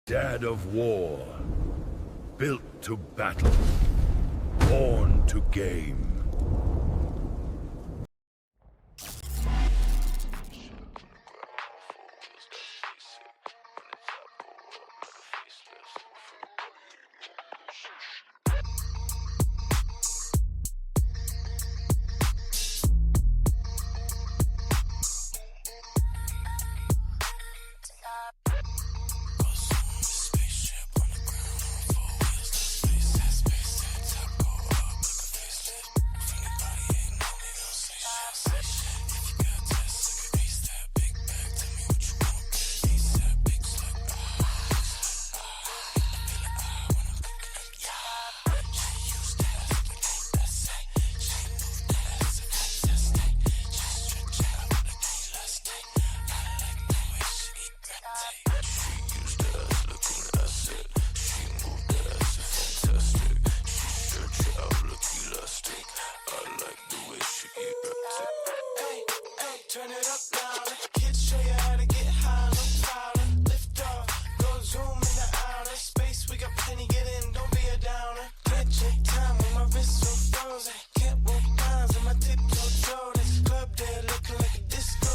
Dad of war, built to battle, born to game. Turn it up louder. Kids show you how to get high, no problem. Lift off, go zoom in the outer space. We got plenty, get in, don't be a downer. Can't check time when my wrist so frozen. Can't walk lines on my tiptoe Jordans. Club there looking like a disco.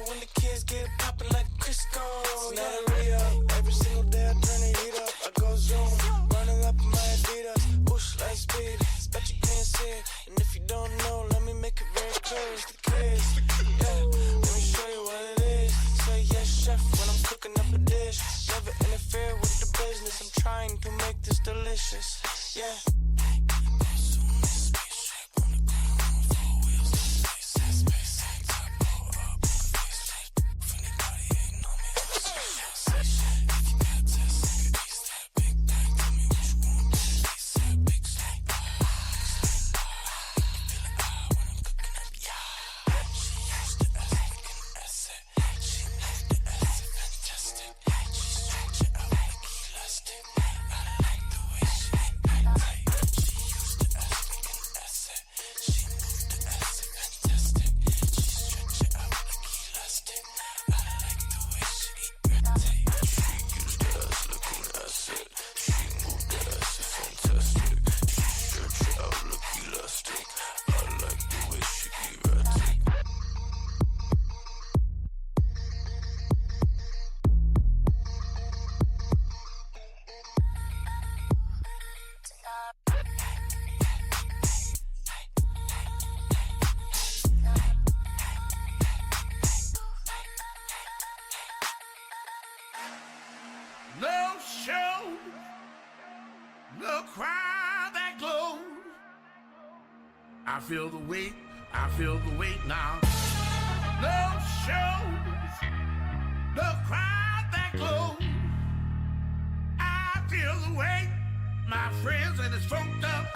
When the kids get popping like Crisco. It's not a re-up. Every single day I turn the heat up. I go zoom, running up in my Adidas. Whoosh like speed, bet you can't see it. And if you don't know, let me make it very clear. It's the kids. Let me show you what it is. Say yes, chef, when I'm cooking up a dish. Never interfere with the business. I'm trying to make this delicious. Yeah. No show, no crowd that glows. I feel the weight now. No shows, no crowd that glows. I feel the weight, my friends, and it's funked up.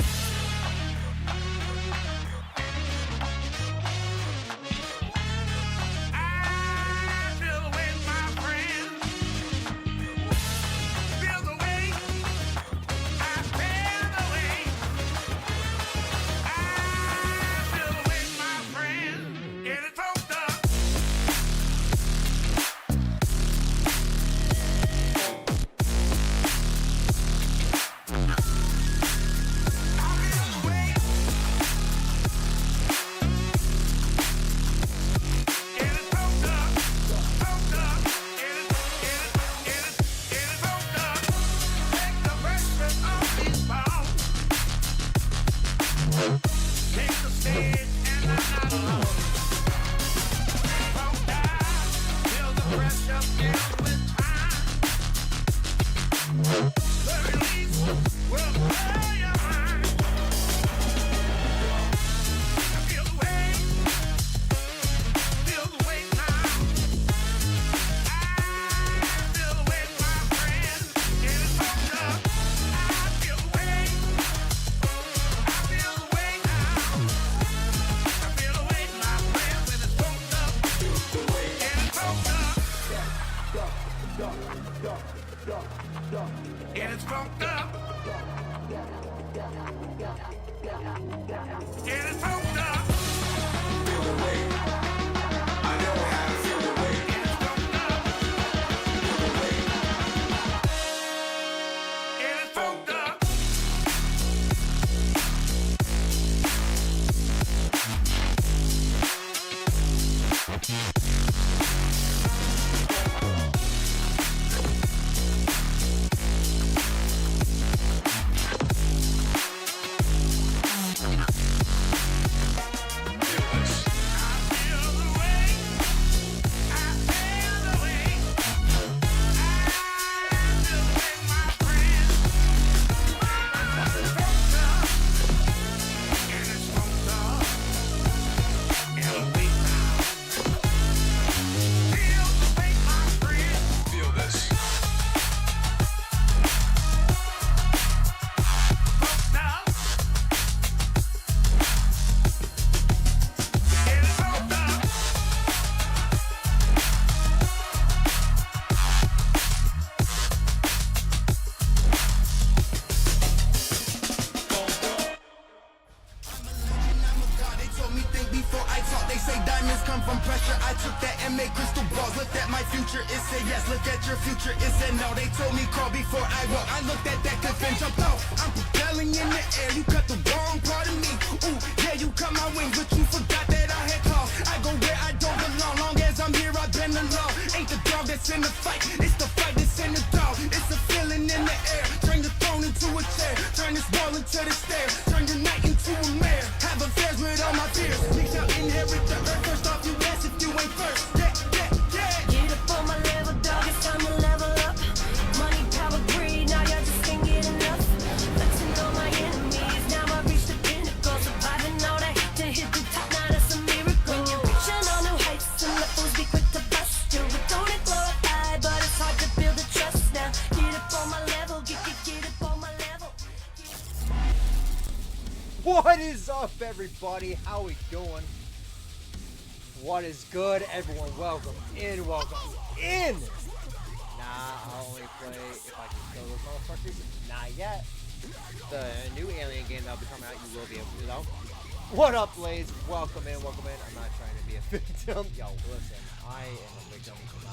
Go. From pressure, I took that and made crystal balls. Looked at my future, it said yes. Look at your future, it said no. They told me crawl before I walk. I looked at that cliff and jumped off. I'm propelling in the air. You cut the wrong part of me. Ooh, yeah, you cut my wings, but you forgot that I had claws. I go where I don't belong. Long as I'm here, I've been alone. Ain't the dog that's in the fight, it's the fight that's in the dog. It's a feeling in the air. Turn the throne into a chair. Turn this wall into the stairs. Turn your night into a mare. Have affairs with all my peers. We shall inherit the earth. First off, you ask if you ain't first. Yeah, yeah, yeah. Get up on my level, dog. It's time to level up. Money, power, greed. Now y'all just can't get enough. Flexing on my enemies. Now I reach the pinnacle. Surviving all that to hit the top. Now that's a miracle. When you're reaching on new heights and levels, be quick to bust you. We don't glorify, but it's hard to build the trust now. Get up on my level. Get up on my level. What is up, everybody? How we doing? What is good, everyone? Welcome in, welcome in. Nah, I'll only play if I can kill those motherfuckers. Not yet. The new Alien game that'll be coming out, you will be able to, though. What up, Blaze? Welcome in, welcome in. I'm not trying to be a victim. Yo, listen, I am a victim 9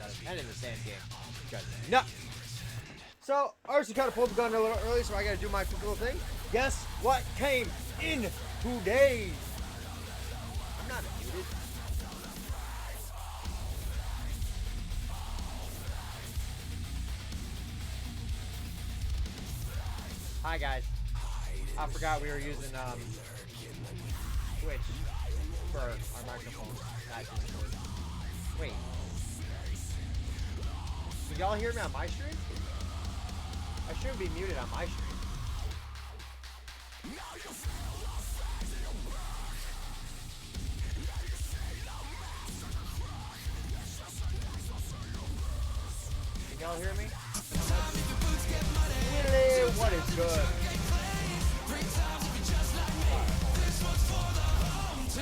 out of 10 in the same game. You guys are nuts. So, I actually kind of pulled the gun a little early, so I gotta do my quick little thing. Guess what came in today? I'm not muted. Hi guys. I forgot we were using Twitch for our microphone. Not Discord. Wait. Can y'all hear me on my stream? I shouldn't be muted on my stream. Can y'all hear me? Really? What is good?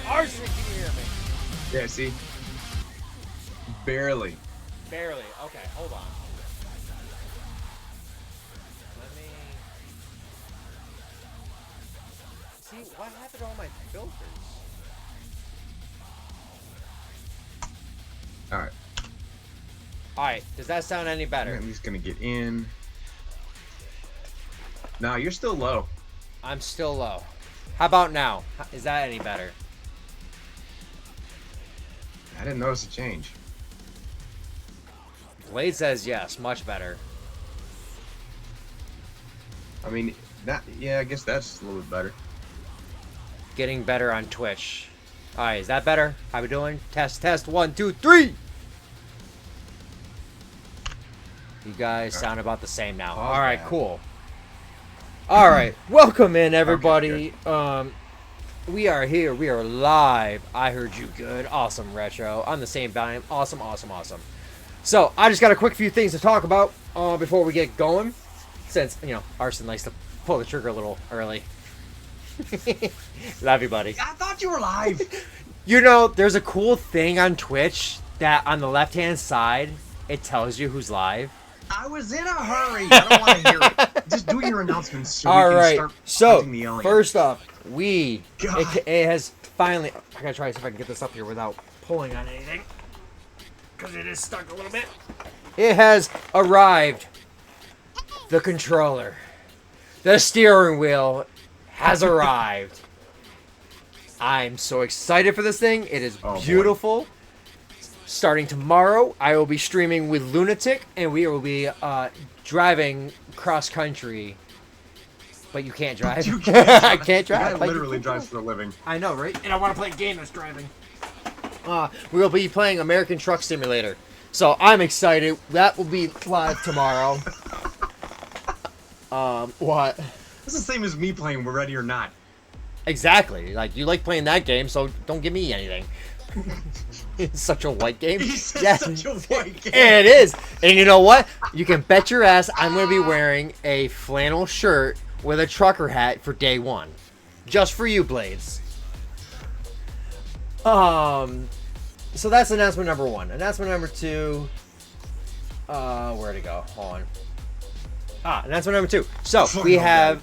Arsenic, can you hear me? Yeah, see? Barely. Barely. Okay, hold on. Let me... See, what happened to all my filters? Alright. Alright, does that sound any better? I'm just gonna get in. No, you're still low. I'm still low. How about now? Is that any better? I didn't notice a change. Blade says yes, much better. I mean, yeah, I guess that's a little bit better. Getting better on Twitch. Alright, is that better? How we doing? Test, test, 1, 2, 3! You guys sound about the same now. Alright, cool. Alright, welcome in, everybody. Okay, we are here. We are live. I heard you good. Awesome, Retro. On the same time. Awesome, awesome, awesome. So, I just got a quick few things to talk about before we get going. Since, you know, Arson likes to pull the trigger a little early. Love you, buddy. I thought you were live. You know, there's a cool thing on Twitch that on the left-hand side, it tells you who's live. I was in a hurry. I don't want to hear it. Just do your announcements so All we can right. start So, hunting the alien. first off, it God. has finally... I gotta try to see if I can get this up here without pulling on anything. Because it is stuck a little bit. It has arrived. The controller. The steering wheel has arrived. I'm so excited for this thing. It is Oh, boy. beautiful. Starting tomorrow, I will be streaming with Lunatic, and we will be driving cross country. But you can't drive. You can't I can't The guy drive. but you literally can drives drive. for a living. I know, right? And I want to play a game that's driving. We will be playing American Truck Simulator. So I'm excited. That will be live tomorrow. What? It's the same as me playing We're Ready or Not. Exactly. Like, you like playing that game, so don't give me anything. It's such a white game. He said Yeah. such a white game. It is. And you know what? You can bet your ass I'm going to be wearing a flannel shirt with a trucker hat for day one. Just for you, Blades. So that's announcement number 1. Announcement number 2. Where'd it go? Hold on. Announcement number 2. So we have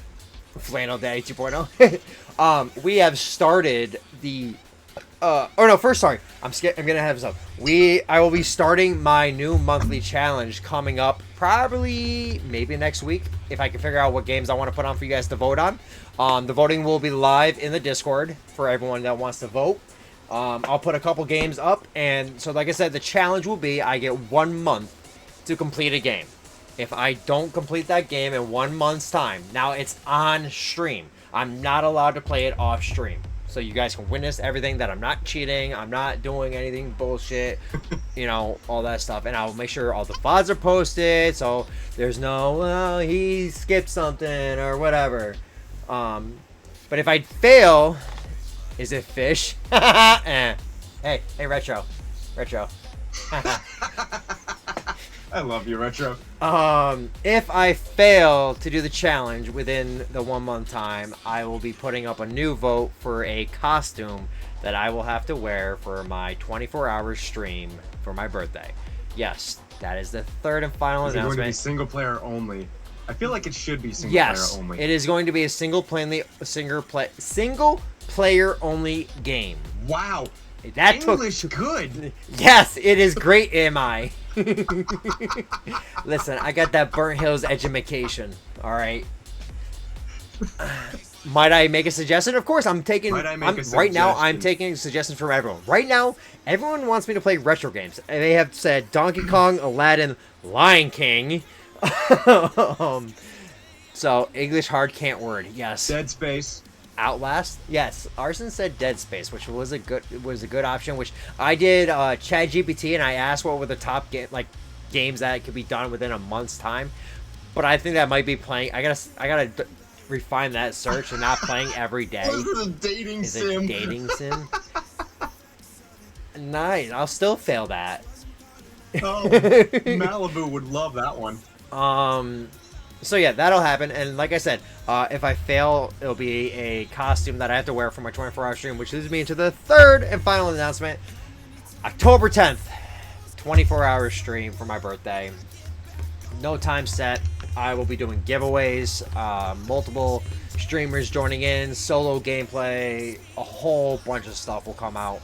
Flannel Daddy 2.0. We have started the. First, sorry. I'm gonna have some. I will be starting my new monthly challenge coming up probably maybe next week if I can figure out what games I want to put on for you guys to vote on. The voting will be live in the Discord for everyone that wants to vote. I'll put a couple games up, and so like I said, the challenge will be I get 1 month to complete a game. If I don't complete that game in 1 month's time, now it's on stream. I'm not allowed to play it off stream. So you guys can witness everything that I'm not cheating, I'm not doing anything bullshit, you know, all that stuff. And I'll make sure all the VoDs are posted, so there's no, well, he skipped something or whatever. But if I fail, is it fish? Hey, Retro. I love you, Retro. If I fail to do the challenge within the 1 month time, I will be putting up a new vote for a costume that I will have to wear for my 24-hour stream for my birthday. Yes, that is the third and final Is it going to be announcement. single player only? I feel like it should be single Yes, player only. it is going to be a single player only game. Wow. That English took. good. Yes, it is great, am I? Listen, I got that Burnt Hills education. All right. Might I make a suggestion? Of course, I'm taking. Might I make a right now, I'm suggestion? taking suggestions from everyone. Right now, everyone wants me to play retro games. They have said Donkey Kong, Aladdin, Lion King. So English hard can't word. Yes. Dead Space. Outlast, yes. Arson said Dead Space, which was a good option. Which I did ChatGPT and I asked what were the top games that could be done within a month's time. But I think that might be playing. I gotta refine that search and not playing every day. This is a dating Is sim. it dating sim? Nice. I'll still fail that. Oh, Malibu would love that one. So yeah, that'll happen, and like I said, if I fail, it'll be a costume that I have to wear for my 24-hour stream, which leads me into the third and final announcement. October 10th, 24-hour stream for my birthday. No time set. I will be doing giveaways, multiple streamers joining in, solo gameplay, a whole bunch of stuff will come out.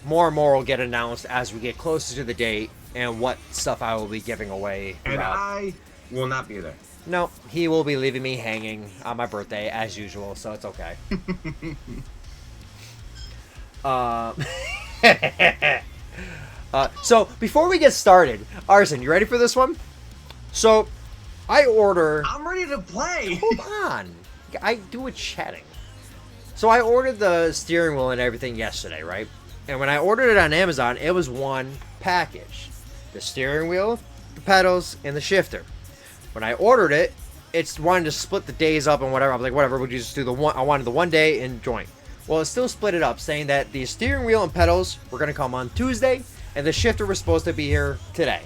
More and more will get announced as we get closer to the date and what stuff I will be giving away And throughout. I will not be there. No, he will be leaving me hanging on my birthday as usual, so it's okay. So before we get started, Arson, you ready for this one? So I order. I'm ready to play. Hold on, I do it chatting. So I ordered the steering wheel and everything yesterday, right? And when I ordered it on Amazon, it was one package: the steering wheel, the pedals, and the shifter. When I ordered it, it's wanted to split the days up and whatever. I was like, whatever, we'll just do the one. I wanted the 1 day in joint. Well, it still split it up, saying that the steering wheel and pedals were going to come on Tuesday, and the shifter was supposed to be here today.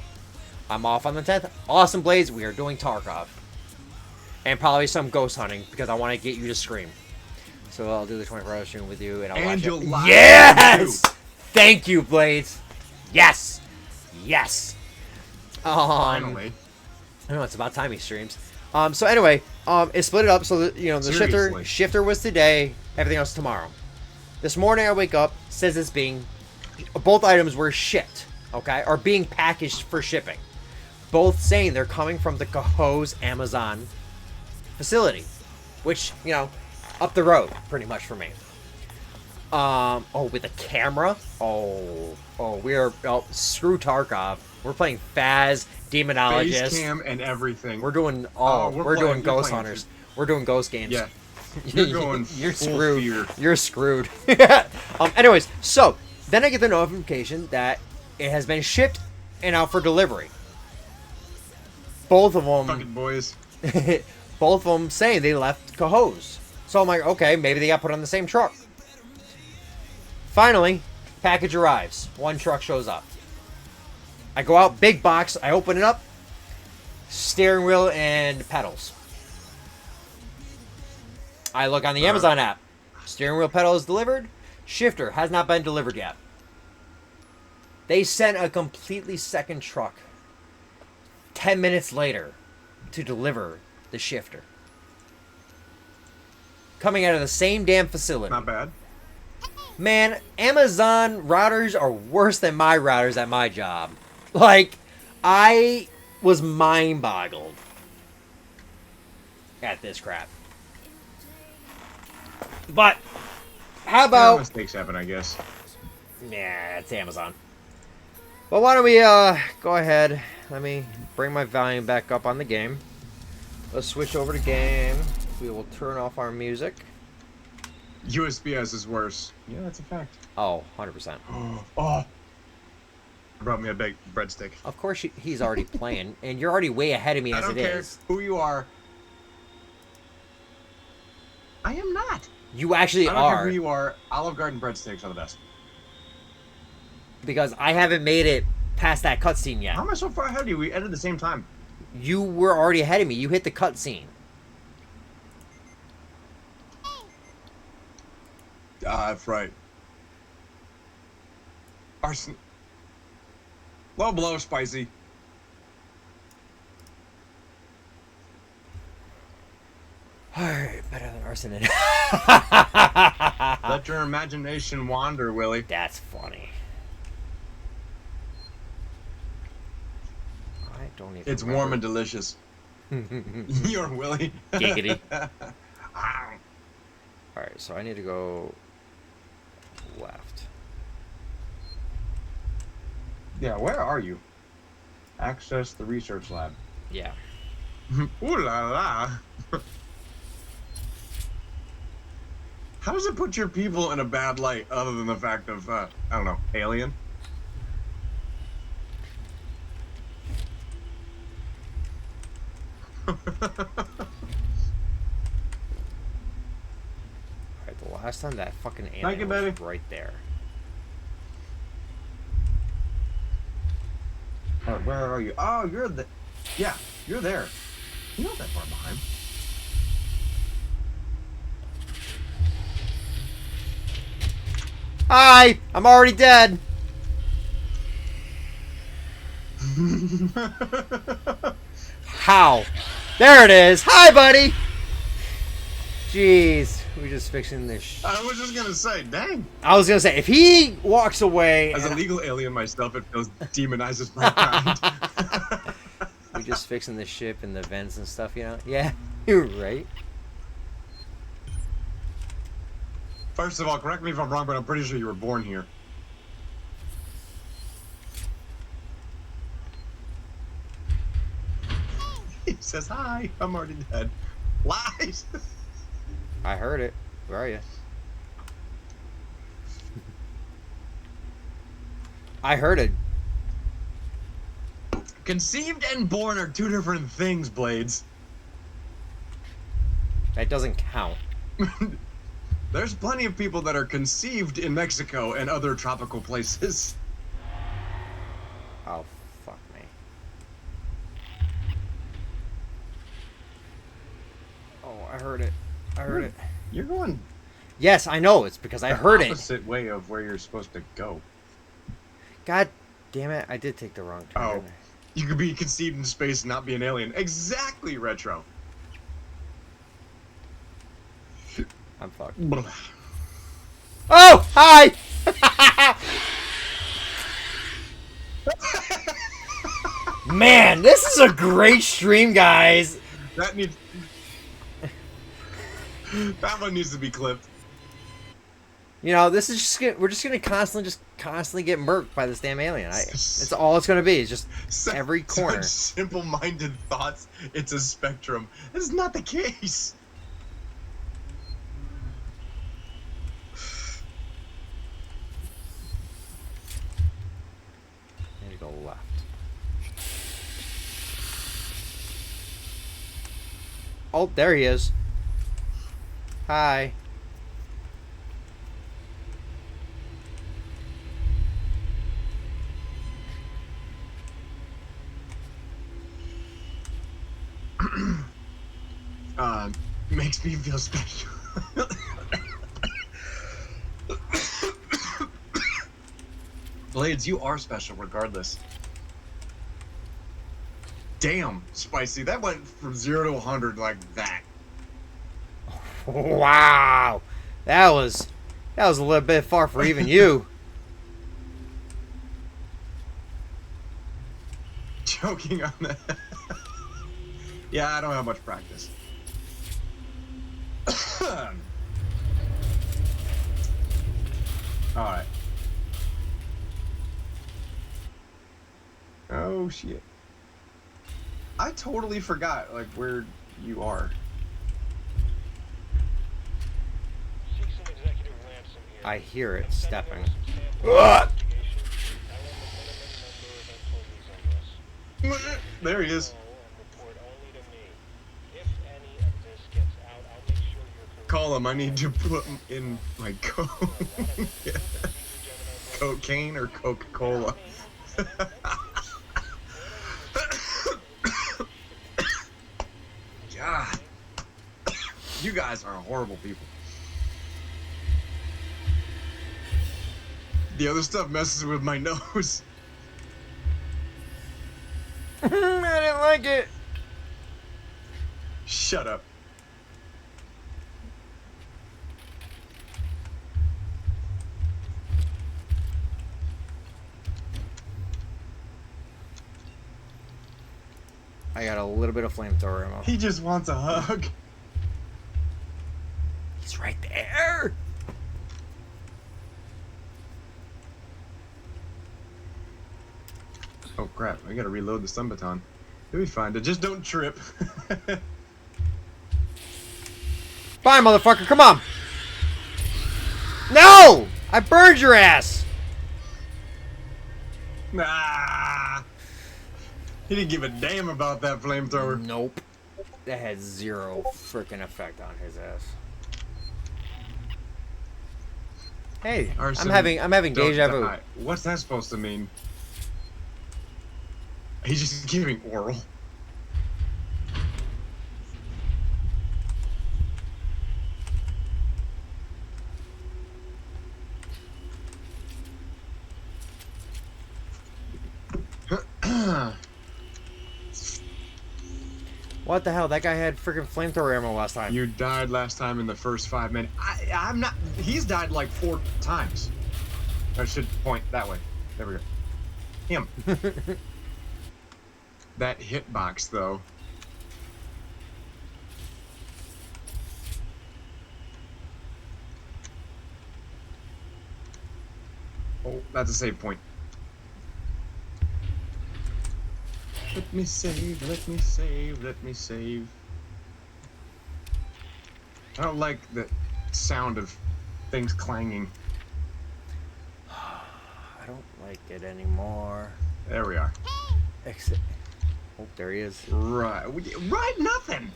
I'm off on the 10th. Awesome Blades, we are doing Tarkov. And probably some ghost hunting, because I want to get you to scream. So I'll do the 24-hour stream with you, and I'll And watch you'll it. live Yes! too. Thank you, Blades. Yes! Yes! Finally. I know, it's about time he streams. So anyway, it split it up so that, you know, the Seriously. shifter was today, everything else tomorrow. This morning I wake up, says it's being, both items were shipped, okay, or being packaged for shipping. Both saying they're coming from the Cahoe's Amazon facility, which, you know, up the road, pretty much for me. Oh, with a camera? Oh, screw Tarkov. We're playing Phaz, Demonologist. Face cam and everything. We're doing, we're doing playing- you're Ghost playing- Hunters. We're doing Ghost games. Yeah. You're going You're full screwed. fear. You're screwed. Anyways, so then I get the notification that it has been shipped and out for delivery. Both of them, Fucking boys. both of them saying they left Cohoes. So I'm like, okay, maybe they got put on the same truck. Finally, package arrives. One truck shows up. I go out, big box. I open it up. Steering wheel and pedals. I look on the Amazon app. Steering wheel pedal is delivered. Shifter has not been delivered yet. They sent a completely second truck 10 minutes later to deliver the shifter. Coming out of the same damn facility. Not bad. Man, Amazon routers are worse than my routers at my job. Like, I was mind-boggled at this crap. But, how about... Mistakes happen, I guess. Nah, it's Amazon. Well, why don't we, go ahead. Let me bring my volume back up on the game. Let's switch over to game. We will turn off our music. USPS is worse. Yeah, that's a fact. Oh, 100%. Oh. Brought me a big breadstick. Of course, he's already playing, and you're already way ahead of me I as don't it care is. who you are. I am not. You actually I don't care are. who you are. Olive Garden breadsticks are the best. Because I haven't made it past that cutscene yet. How am I so far ahead of you? We ended at the same time. You were already ahead of me. You hit the cutscene. That's right. Arson. Low blow, spicy. Alright, better than arson. Let your imagination wander, Willie. That's funny. I don't even It's warm and delicious. You're Willie. Giggity. Alright, so I need to go left. Yeah, where are you? Access the research lab. Yeah. Ooh la la. How does it put your people in a bad light other than the fact of, I don't know, alien? Alright, the last time that fucking Thank you, alien was baby. right there. Alright, where are you? Oh, you're the... Yeah, you're there. You're not that far behind. Hi! I'm already dead! How? There it is! Hi, buddy! Jeez, we just fixing this I was just gonna say, dang. I was gonna say, if he walks away... As a and legal alien myself, it feels demonizes my kind. we just fixing the ship and the vents and stuff, you know? Yeah, you're right. First of all, correct me if I'm wrong, but I'm pretty sure you were born here. He says, hi, I'm already dead. Lies! I heard it. Where are you? I heard it. Conceived and born are two different things, Blades. That doesn't count. There's plenty of people that are conceived in Mexico and other tropical places. Oh, fuck me. Oh, I heard it. I heard it. You're going Yes, I know. It's because I heard it. opposite way of where you're supposed to go. God damn it. I did take the wrong turn. Oh. didn't I? You could be conceived in space and not be an alien. Exactly, Retro. I'm fucked. Oh, hi! Man, this is a great stream, guys. That needs... That one needs to be clipped. You know, this is we're just gonna constantly get murked by this damn alien. It's all it's gonna be. It's just every corner. Such simple-minded thoughts. It's a spectrum. This is not the case. Need to go left. Oh, there he is. Hi. Makes me feel special. Blades, you are special regardless. Damn, Spicy. That went from 0 to 100 like that. Wow. That was a little bit far for even you. Joking on that. Yeah, I don't have much practice. Alright. Oh shit. I totally forgot like where you are. I hear it stepping. There he is. Call him. I need to put him in my cocaine or Coca-Cola. God, you guys are horrible people. The other stuff messes with my nose. I didn't like it. Shut up. I got a little bit of flamethrower ammo. He just wants a hug. He's right there. Oh crap, I gotta reload the stun baton. You'll be fine. Just don't trip. Fine, motherfucker, come on. No! I burned your ass. Nah. He didn't give a damn about that flamethrower. Nope. That had zero freaking effect on his ass. Hey, Arson, I'm having don't deja vu. die. What's that supposed to mean? He's just giving oral. What the hell? That guy had freaking flamethrower ammo last time. You died last time in the first 5 minutes. I'm not. He's died like 4 times. I should point that way. There we go. Him. That hitbox, though. Oh, that's a save point. Let me save, let me save, let me save. I don't like the sound of things clanging. I don't like it anymore. There we are. Exit. Oh, there he is. Right. Right, nothing.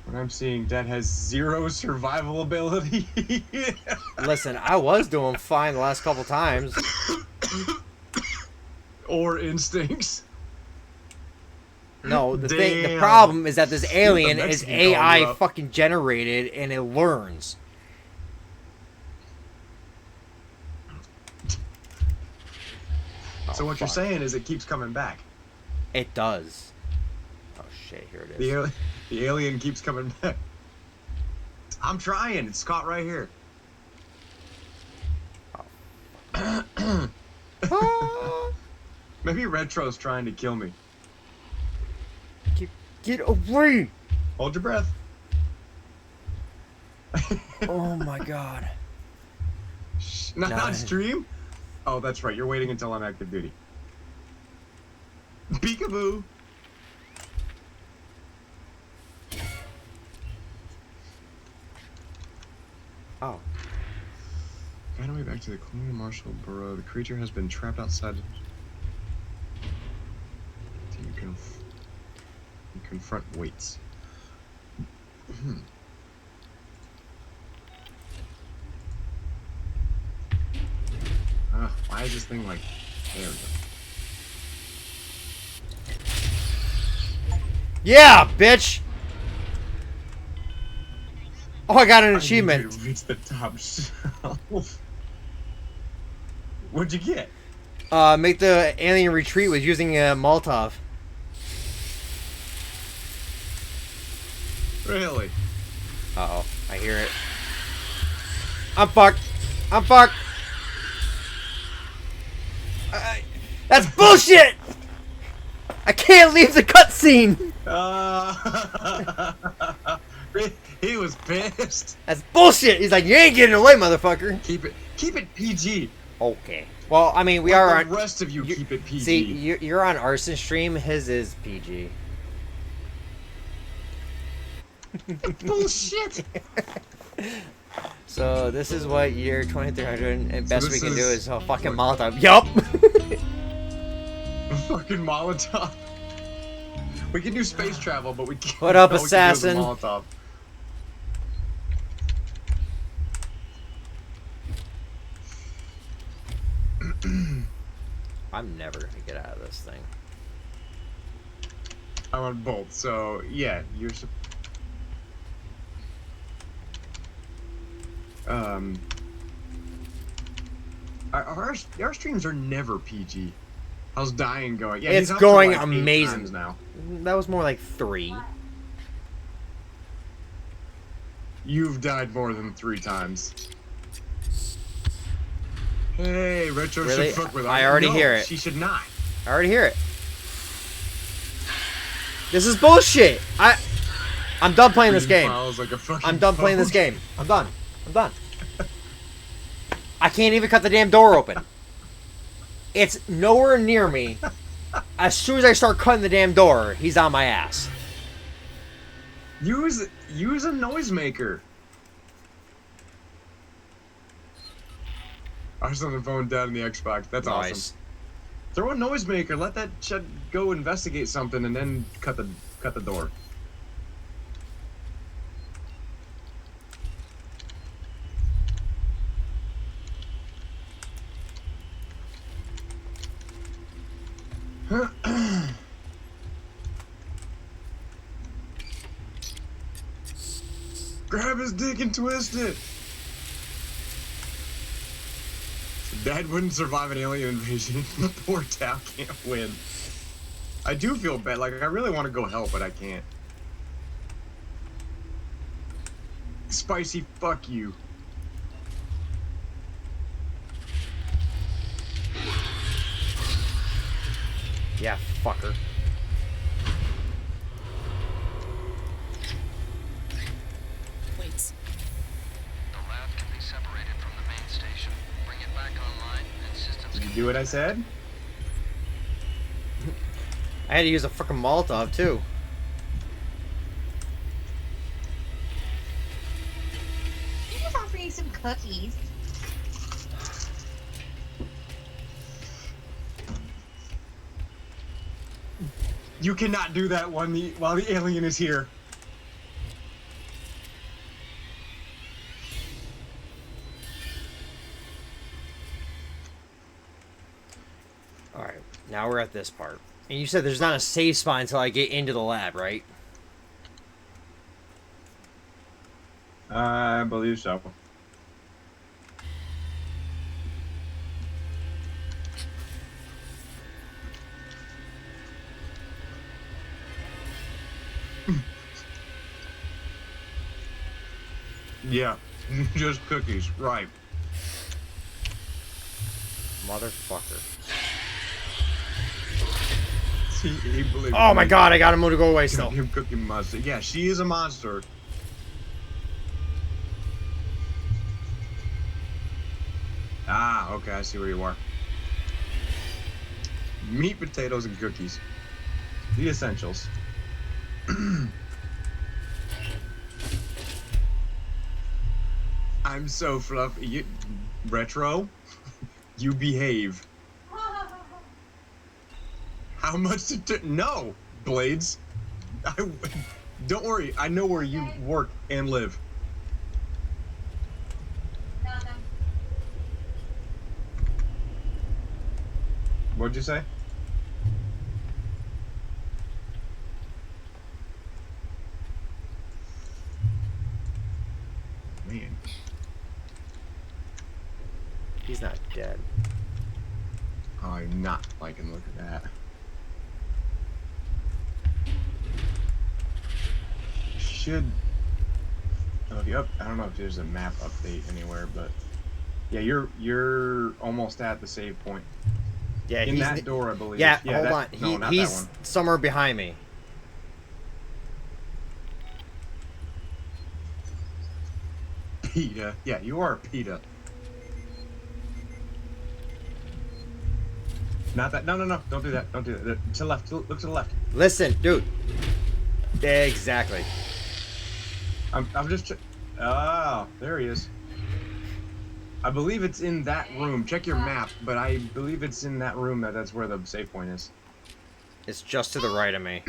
What I'm seeing, Dad has 0 survival ability. Listen, I was doing fine the last couple times. Or instincts. No, the Damn. problem is that this alien The is Mexican called you AI up. fucking generated and it learns. So what you're fuck. saying is it keeps coming back. It does. Oh shit, here it is. The alien keeps coming back. I'm trying. It's caught right here. Maybe Retro's trying to kill me. Get away! Hold your breath. Oh my god. Not Nah. on stream? Oh, that's right. You're waiting until I'm active duty. Peekaboo. Oh. Find a way back to the Colonial Marshal Bureau. The creature has been trapped outside. You can confront weights. Why is this thing like... There we go. Yeah, bitch! Oh, I got an achievement. I need you to reach the top shelf. What'd you get? Make the alien retreat with using a Molotov. Really? Uh-oh, I hear it. I'm fucked. I'm fucked. That's bullshit! I can't leave the cutscene! He was pissed. That's bullshit! He's like, you ain't getting away, motherfucker. Keep it PG. Okay. Well, I mean, we are on... The rest of you keep it PG. See, you're on Arson stream. His is PG. Bullshit! So, this is what year 2300, and So best we this can do is- is a fucking Molotov. Yup! Fucking Molotov. We can do space travel, but we can't. What up, all we can do is a assassin? Molotov. I'm never gonna get out of this thing. I'm on both, so yeah, you're. Our streams are never PG. How's dying going? Yeah, It's he's up to, going like, 8 amazing. times now. That was more like 3. You've died more than 3 times. Hey, Retro Really? should fuck with I already No, hear it. She should not. I already hear it. This is bullshit! I'm done playing this game. Files like a fucking I'm done playing this phone. game. I'm done. I'm done. I can't even cut the damn door open. It's nowhere near me. As soon as I start cutting the damn door, he's on my ass. Use a noisemaker. I was on the phone down in the Xbox. That's awesome. Nice. Throw a noisemaker. Let that shit go investigate something, and then cut the door. Grab his dick and twist it. Dad wouldn't survive an alien invasion. Poor Tao can't win. I do feel bad. Like, I really want to go help, but I can't. Spicy, fuck you. Yeah, fucker. Wait. The lab can be separated from the main station. Bring it back online and systems Did you can do what I said? I had to use a fucking Molotov, too. You just offer you some cookies. You cannot do that while the alien is here. Alright, now we're at this part. And you said there's not a save spot until I get into the lab, right? I believe so. Yeah, just cookies, right. Motherfucker. He believes Oh my me. god, I got him to go away still. Goddamn Cookie Monster. Yeah, she is a monster. Ah, okay, I see where you are. Meat, potatoes, and cookies. The essentials. I'm so fluffy. Retro, you behave. How much to no, Blades. Don't worry, I know where you work and live. What'd you say? Man. He's not dead. Oh, I'm not liking the look at that. Should. Oh, yep. I don't know if there's a map update anywhere, but yeah, you're almost at the save point. Yeah, In he's that door, I believe. Yeah, Yeah, hold that, on. No, not He's that one. somewhere behind me. PETA. Yeah, you are PETA. Not that. No, no, no. Don't do that. Don't do that. To the left. Look to the left. Listen, dude. Exactly. I'm just. Oh, there he is. I believe it's in that room. Check your map, but I believe it's in that room that's where the save point is. It's just to the right of me.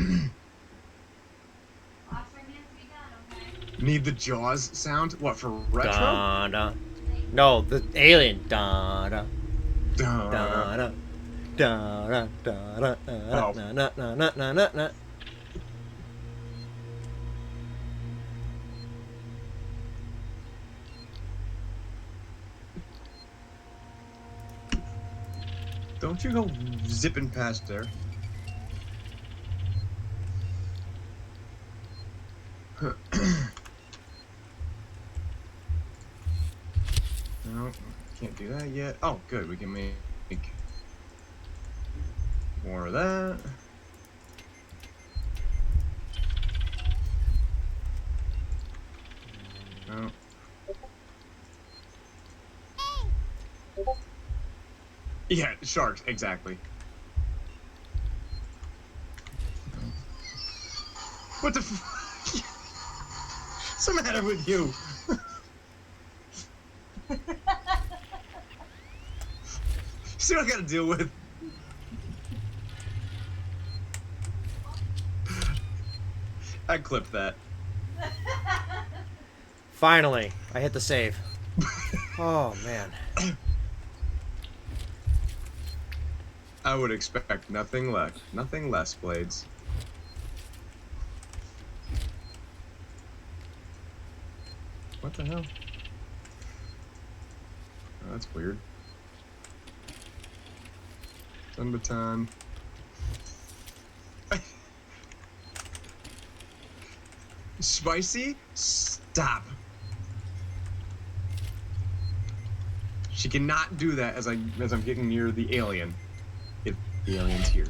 Need the Jaws sound? What, for retro? Da, da. No, the alien. Da, da, Duh. da, da. Da, da, da, da, da, Oh. na, na, na, na, na, na, na. Don't you go zipping past there. No, can't do that yet. Oh, good. We can make more of that. No. Yeah, sharks, exactly. What the f- What's the matter with you? See what I gotta deal with? I clipped that. Finally, I hit the save. Oh, man. I would expect nothing less, Blades. What the hell? Oh, that's weird. Sun baton. Spicy? Stop. She cannot do that as I'm getting near the alien. If the alien's here.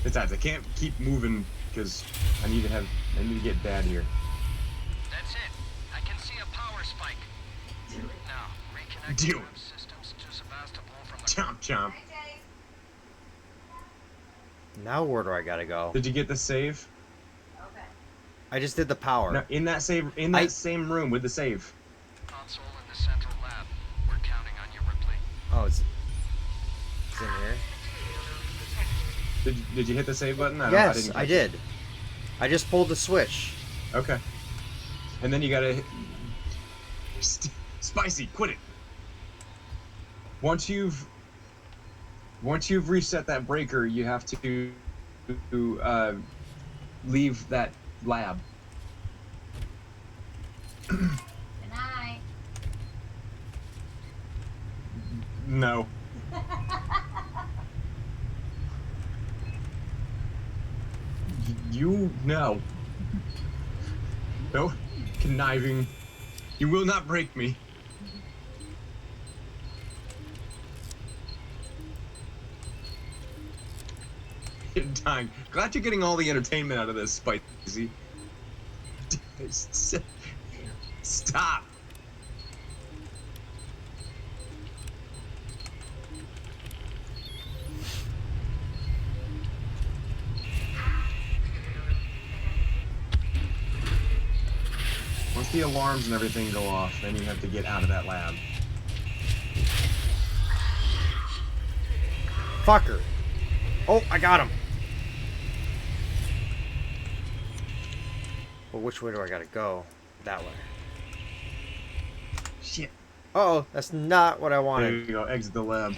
Besides, I can't keep moving because I need to get Dad here. That's it. I can see a power spike. Now, reconnect Do the it. web systems to Sebastopol from the... Chomp chomp. Now where do I gotta go? Did you get the save? I just did the power. No, in that same room with the save. console in the central lab. We're counting on you, Ripley. Oh, it's in here? Did you hit the save button? Yes, didn't I catch did. I just pulled the switch. it. Okay. And then you gotta hit... Spicy, quit it. Once you've reset that breaker, you have to leave that lab. Good night. No. You know. No conniving. You will not break me. dying. Glad you're getting all the entertainment out of this, Spicy. Stop. Once the alarms and everything go off, then you have to get out of that lab. Fucker. Oh, I got him. Well, which way do I gotta go? That way. Shit. Uh-oh, that's not what I There wanted. you go. Exit the lab.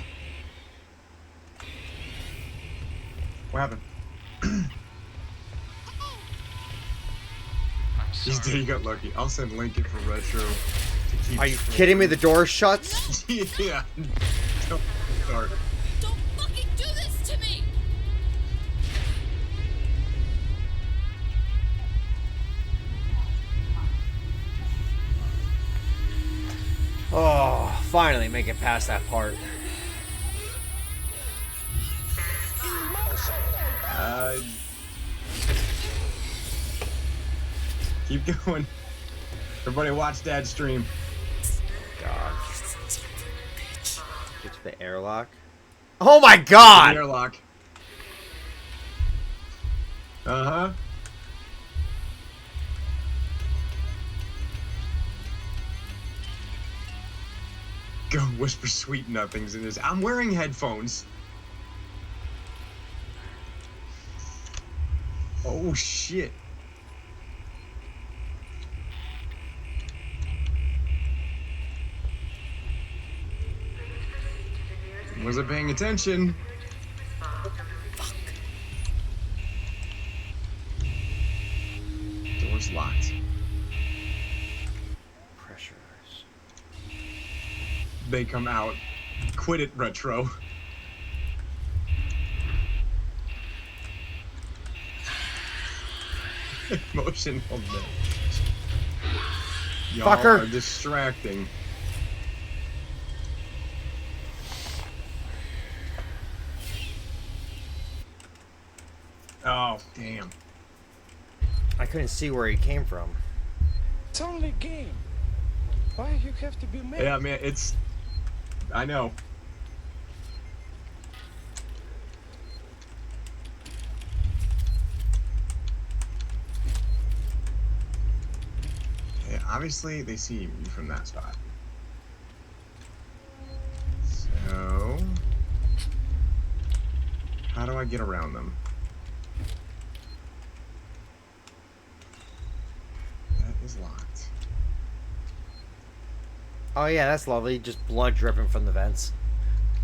What happened? I'm He's sorry. dead. You got lucky. I'll send Lincoln for retro. To keep Are you kidding me? The door shuts? Yeah. Don't start. Don't fucking do this to me! Oh, finally make it past that part. Keep going. Everybody watch Dad stream. God. Get to the airlock. Oh my god! The airlock. Uh-huh. Go whisper sweet nothings in his. I'm wearing headphones. Oh shit. Wasn't paying attention. Door's locked. Pressurize. They come out. Quit it, Retro. Emotional damage. Y'all Fucker. are distracting. Oh, damn. I couldn't see where he came from. It's only a game. Why you have to be mad? Yeah, man, it's... I know. Yeah, obviously, they see you from that spot. So... How do I get around them? That is locked. Oh yeah, that's lovely. Just blood dripping from the vents.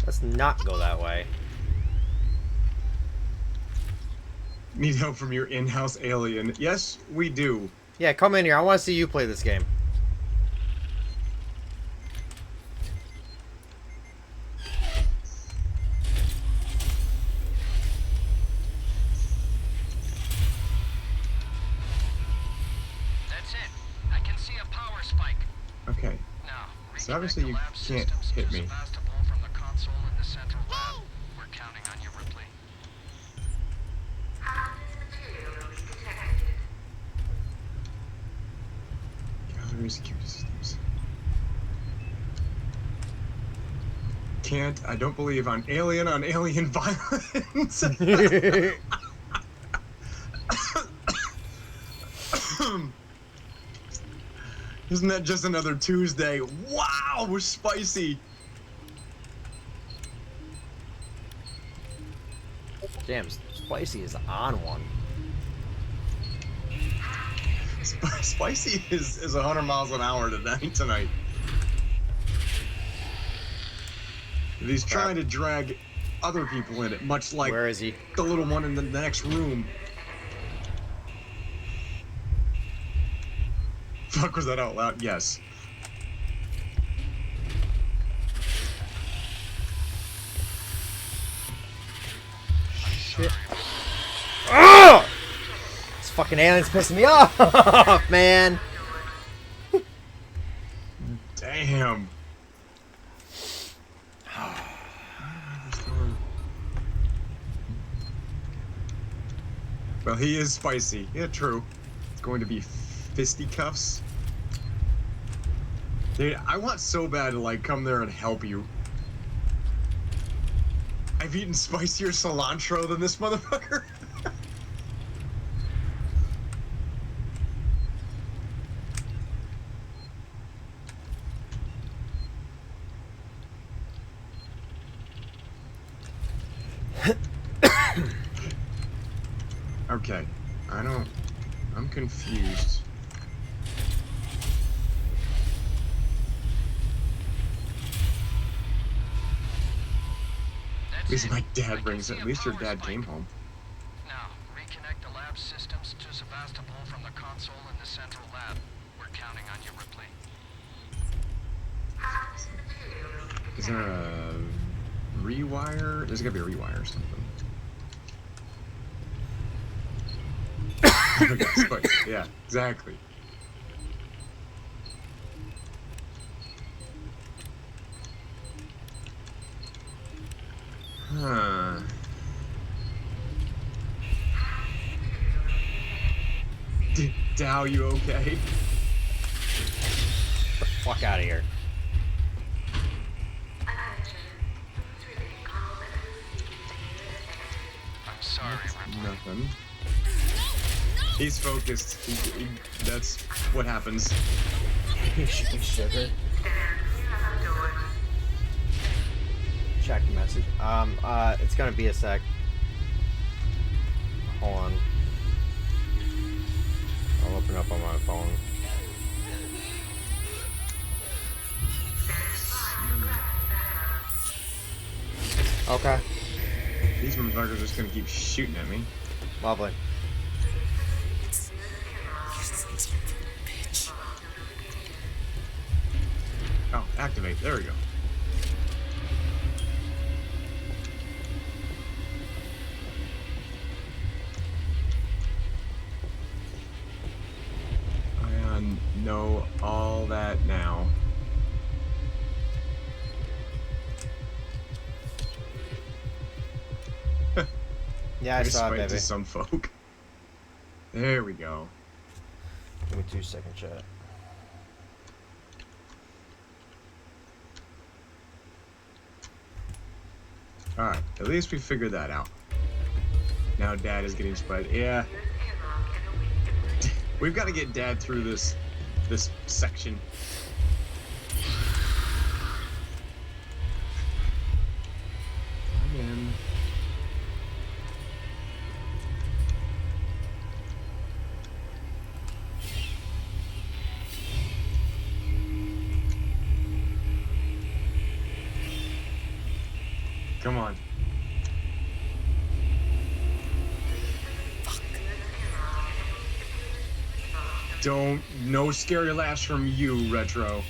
Let's not go that way. Need help from your in-house alien. Yes, we do. Yeah, come in here. I want to see you play this game. That's it. I can see a power spike. Okay. Now, So obviously reconnect the you lab can't systems hit to me. Sebastopol from the console in the central lab. We're counting on you, Ripley. Gallery security systems. Can't. I don't believe on alien violence. Isn't that just another Tuesday? Wow, we're spicy. Damn, Spicy is on one. Spicy is 100 miles an hour tonight. He's trying to drag other people in it, much like Where is he? the little one in the next room. Fuck, was that out loud? Yes. Shit. Oh! This fucking alien's pissing me off, man. Damn. Well, he is spicy. Yeah, true. It's going to be fisticuffs. Dude, I want so bad to like come there and help you. I've eaten spicier cilantro than this motherfucker. Okay, I'm confused. At least my dad brings it. At least your dad came home. Now, reconnect the lab systems to Sebastopol from the console in the central lab. We're counting on you, Ripley. Is there a rewire? There's gotta be a rewire or something. Yeah, exactly. Huh. Dow, you okay? Fuck out of here. I'm sorry, Ripley. Nothing. He's focused. That's what happens. Sugar. Check the message. It's gonna be a sec. Hold on. I'll open up on my phone. Okay. These motherfuckers are just gonna keep shooting at me. Lovely. Oh, activate. There we go. I know all that now. Yeah, I saw it, Despite baby. to some folk. There we go. Give me 2 seconds, chat. Alright, at least we figured that out. Now Dad is getting spied. Yeah. We've got to get Dad through this section. Again. Come on. Don't. No scary laughs from you, Retro.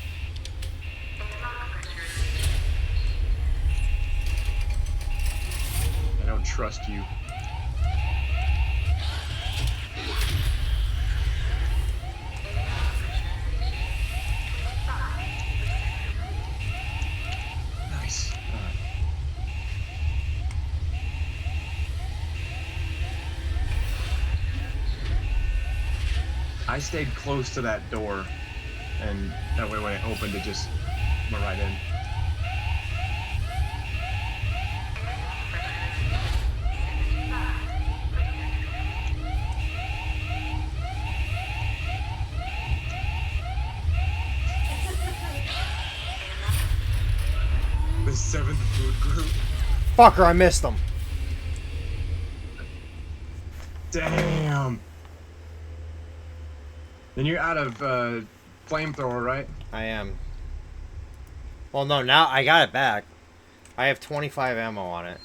I don't trust you. Nice. All right. I stayed close to that door, and that way when it opened, it just went right in. The 7th food group. Fucker, I missed them. Damn. Then you're out of flamethrower, right? I am. Well, no, now I got it back. I have 25 ammo on it.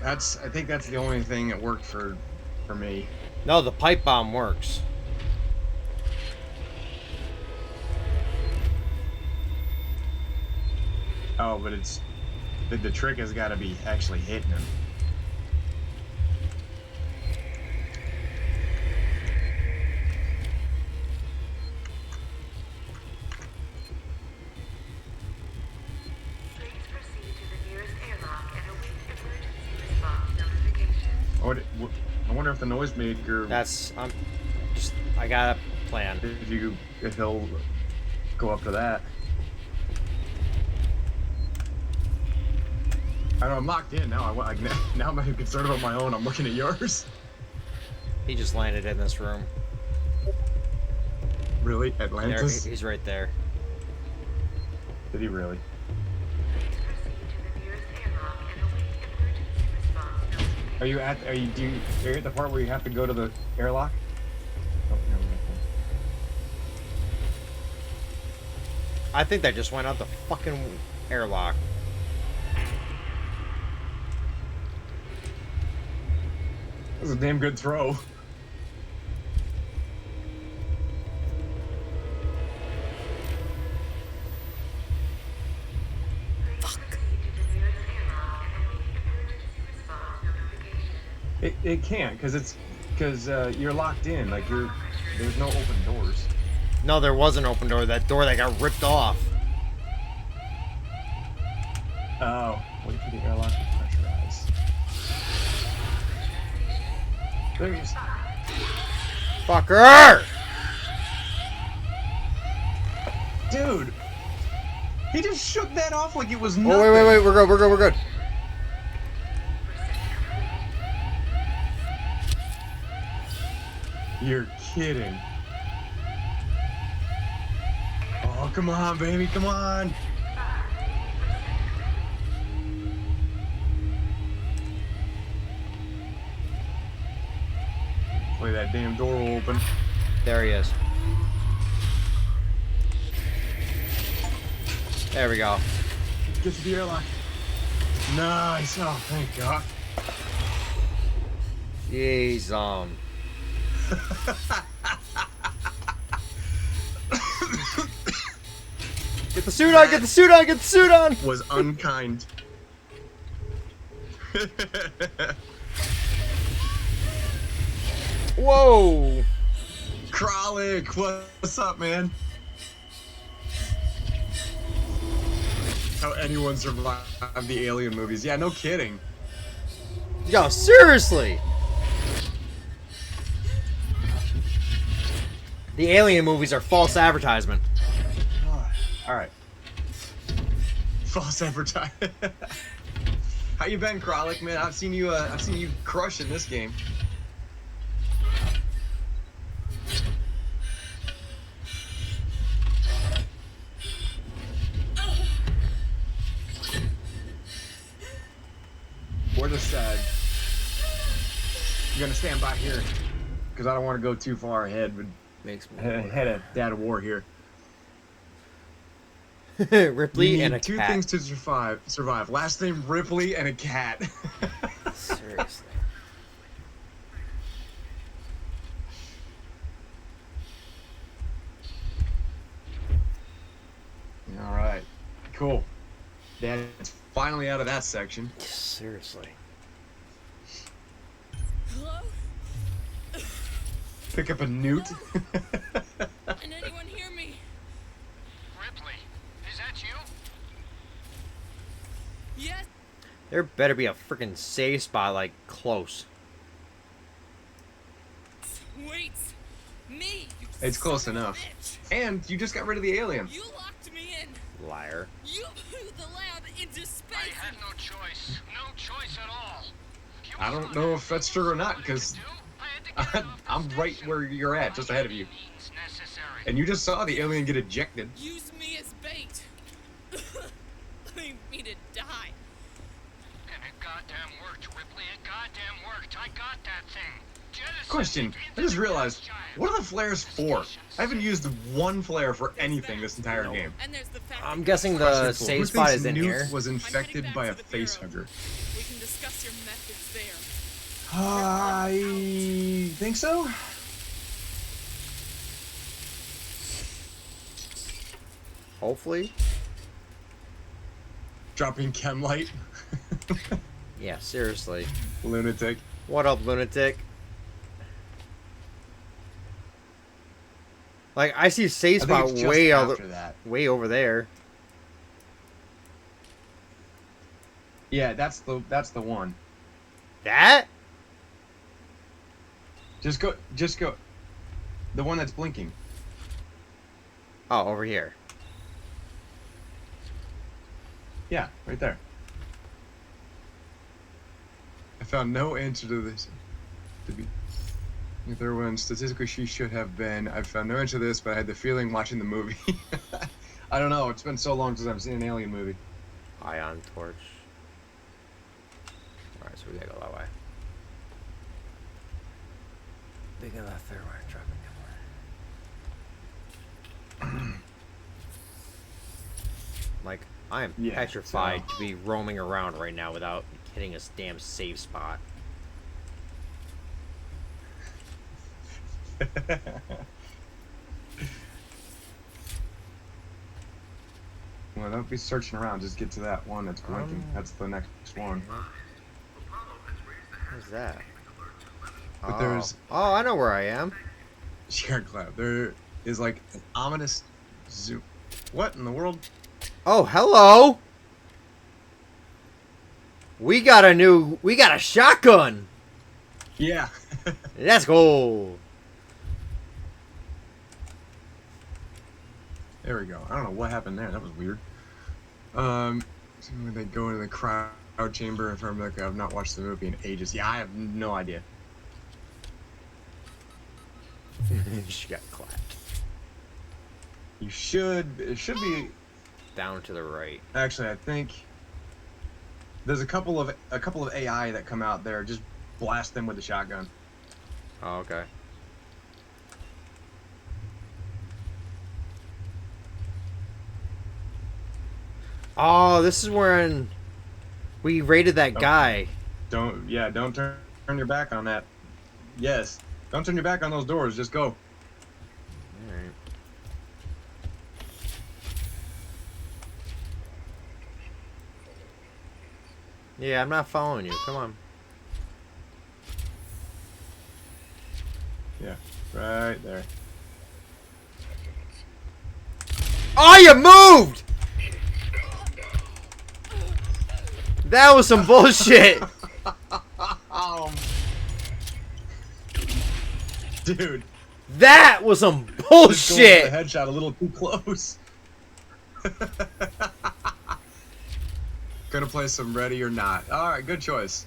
That's. I think that's the only thing that worked for me. No, the pipe bomb works. Oh, but it's the trick has got to be actually hitting him. if the noisemaker, That's I got a plan. if he'll go up to that. I know I'm locked in now. Now I'm not concerned about my own. I'm looking at yours. He just landed in this room. Really, There, Atlantis? he's right there. Did he really? Are you at the part where you have to go to the airlock? Oh, no, no, I think that just went out the fucking airlock. that was a damn good throw. It can't because you're locked in. Like there's no open doors. No, there was an open door. That door that got ripped off. Oh, wait for the airlock to pressurize. There he is. Fucker! Dude, he just shook that off like it was nothing. Oh, wait, we're good. You're kidding. Oh, come on, baby, come on. Play that damn door open. There he is. There we go. Get to the airlock. Nice. Oh, thank God. Jeez, Get the suit on, get the suit on, get the suit on! Was unkind. Whoa! Kralik, what's up, man? How anyone survived the Alien movies. Yeah, no kidding. Yo, seriously! The Alien movies are false advertisement. Alright. False advertising. How you been, Kralik, man? I've seen you crush in this game. We're just gonna stand by here because I don't want to go too far ahead. But Makes me ahead of Dad of War here. Ripley You need and a two cat. things to survive. Last name Ripley and a cat. Seriously. All right, cool. Dad's finally out of that section. Seriously. Hello? Pick up a newt. Can anyone hear me? Ripley, is that you? Yes? There better be a freaking safe spot, like, close. Wait. Me? You It's close son of a enough. bitch. And you just got rid of the alien. You locked me in. Liar. You blew the lab into space. I had no choice. No choice at all. You I don't saw know that. if that's true or not, What I because could do? I had to get it off the I'm right station. where you're at, just ahead of you. Means necessary. And you just saw the alien get ejected. Use me as bait. Leave me to die. And it goddamn worked, Ripley. It goddamn worked. I got that thing. Jettisoned Question, it I into just the realized, gas giant. what are the flares for? I haven't used one flare for anything this entire Nope. game. And there's the fact I'm that guessing you're the Question, safe who spot thinks is in Newt here. was infected back by to a the face Bureau. hugger? We can discuss your methods there. I think so. Hopefully. Dropping chem light. Yeah, seriously. Lunatic. What up, lunatic? Like, I see safe I think spot it's just way after that. way over there. Yeah, that's the one. That? Just go. Just go. The one that's blinking. Oh, over here. Yeah, right there. I found no answer to this. To be. If there one statistically she should have been. I found no answer to this, but I had the feeling watching the movie. I don't know. It's been so long since I've seen an alien movie. Ion torch. Alright, so we gotta go that way. Big left there, we're dropping down. Like, I am Yeah, petrified to be roaming around right now without hitting a damn save spot. Well, don't be searching around. Just get to that one that's blinking. That's the next one. What's that? But there's Oh, I know where I am. shared cloud. There is like an ominous zoom. What in the world? Oh, hello. We got a shotgun. Yeah. Let's go. There we go. I don't know what happened there. That was weird. So when they go into the crowd chamber, if I'm like, I've not watched the movie in ages. Yeah, I have no idea. She got clapped. You should. It should be. Down to the right. Actually, I think there's a couple of AI that come out there. Just blast them with the shotgun. Oh, okay. Oh, this is when we raided that guy. Don't turn your back on that. Yes. Don't turn your back on those doors. Just go. Alright. Yeah, I'm not following you. Come on. Yeah. Right there. Oh, you moved! That was some bullshit. Dude. That was some Just going for the bullshit. headshot a little too close. Gonna play some Ready or Not. Alright, good choice.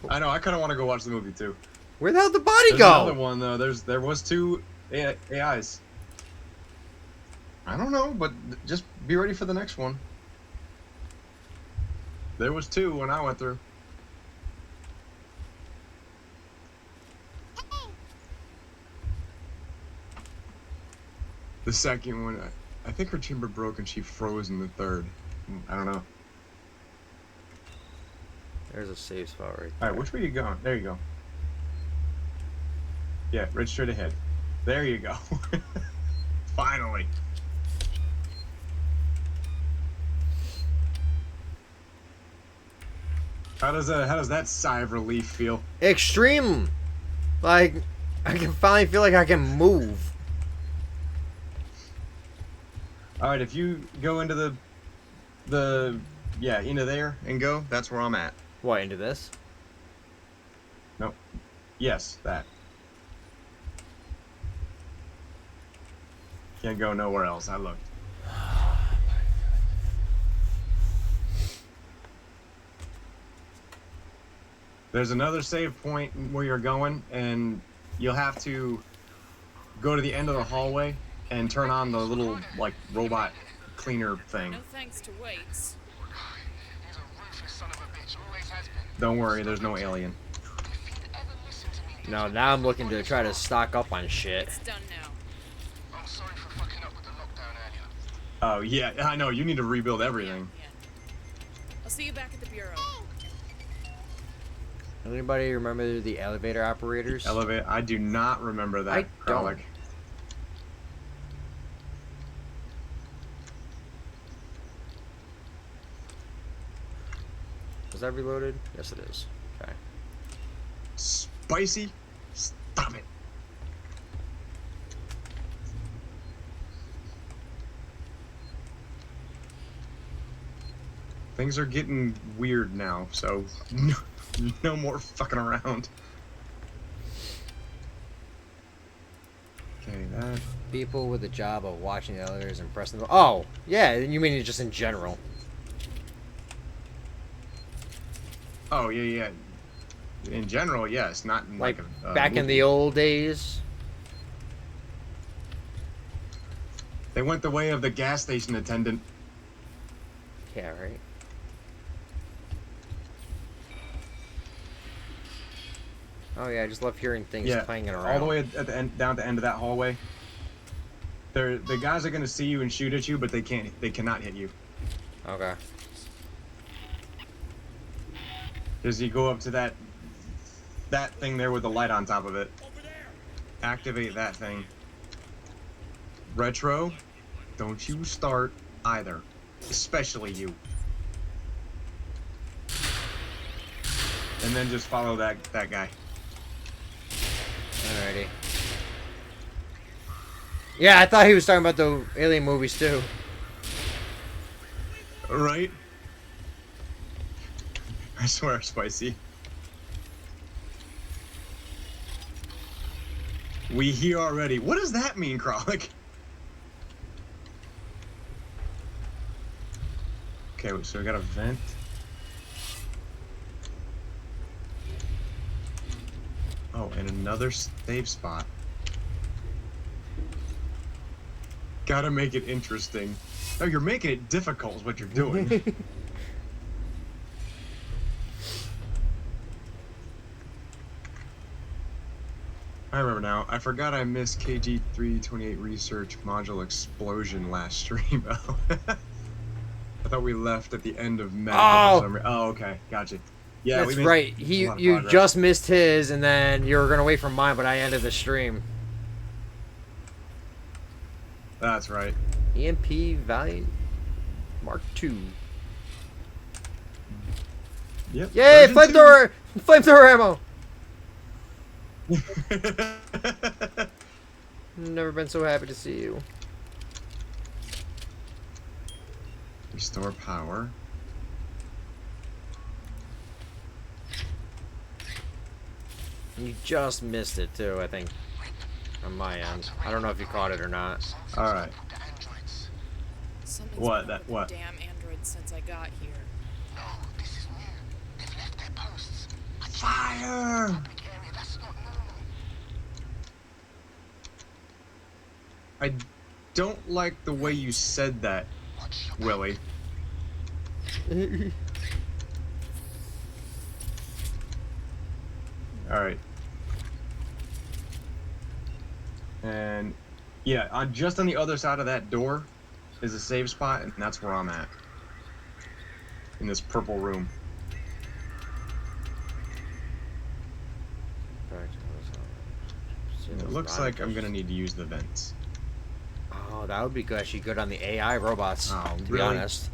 I know, I kinda wanna go watch the movie too. Where the hell did the body There's go? another one though. There was two AIs. I don't know, but just be ready for the next one. There was two when I went through. The second one, I think her chamber broke and she froze in the third. I don't know. There's a safe spot right All right, which way you going? There you go. Yeah, right straight ahead. There you go. Finally. How does that sigh of relief feel? Extreme. Like, I can finally feel like I can move. All right, if you go into into there and go, that's where I'm at. What, into this? Nope. Yes, that. Can't go nowhere else. I looked. There's another save point where you're going, and you'll have to go to the end of the hallway and turn on the little, like, robot cleaner thing. No thanks to weights. He's a ruthless son of a bitch, always has been. Don't worry, there's no alien. If he'd ever listened to me, No, now I'm looking to try to stock up on shit. It's done now. I'm sorry for fucking up with the lockdown earlier. Oh, yeah, I know. You need to rebuild everything. Yeah. I'll see you back at the bureau. Anybody remember the elevator operators? Elevate. I do not remember that. I don't. Garlic. Is that reloaded? Yes, it is. Okay. Spicy? Stop it. Things are getting weird now, so no more fucking around. that. People with the job of watching the elevators and pressing the. Oh, yeah. You mean just in general? Oh yeah. In general, yes. Not in Like a back in movie. the old days. They went the way of the gas station attendant. Yeah, right. Oh yeah, I just love hearing things Yeah, clanging around. all the way at the end, down at the end of that hallway. The guys are gonna see you and shoot at you, but they can't. They cannot hit you. Okay. Because you go up to that thing there with the light on top of it. Activate that thing. Retro, don't you start either. Especially you. And then just follow that guy. Alrighty. Yeah, I thought he was talking about the Alien movies too. Right? I swear, Spicy. We here already. What does that mean, Kralik? Okay, so we got a vent. Oh, and another save spot. Gotta make it interesting. No, you're making it difficult is what you're doing. I remember now. I forgot I missed KG-328 research module explosion last stream. I thought we left at the end of medical Oh! for some reason. Oh, okay. Gotcha. Yeah, That's we made right. a lot of You progress. just missed his, and then you were gonna wait for mine, but I ended the stream. That's right. EMP Valiant Mark II. Yep. Yay! version Flamethrower! Flamethrower ammo! 2. Never been so happy to see you. Restore power. You just missed it too, I think. On my end. I don't know if you caught it or not. All right. Something's What? wrong That with what? the damn androids since I got here. No, this is new. They've left their posts. Fire! Public area, that's not normal. I don't like the way you said that, Watch your Willie. All right. And yeah, just on the other side of that door is a save spot, and that's where I'm at. In this purple room. And it looks like I'm gonna need to use the vents. Oh, that would be good. Actually, good on the AI robots. Oh, to be really? honest.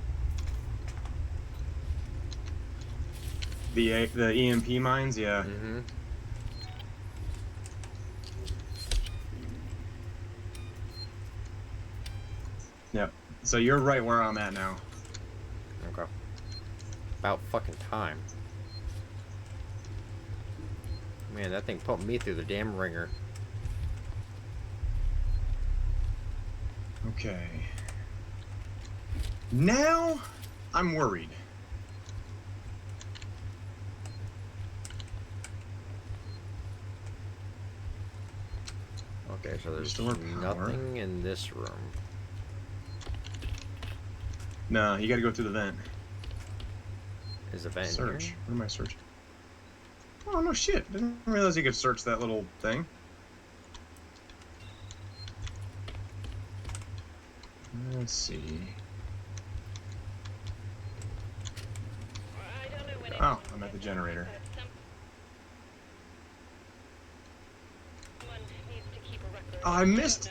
The EMP mines, yeah. Mm-hmm. Yep. So you're right where I'm at now. Okay. About fucking time. Man, that thing put me through the damn ringer. Okay. Now I'm worried. Okay, so there's Restore power. nothing in this room. No, you gotta go through the vent. Is a vent Search. here? What am I searching? Oh, no shit. Didn't realize you could search that little thing. Let's see. Oh, I'm at the generator. Oh, I missed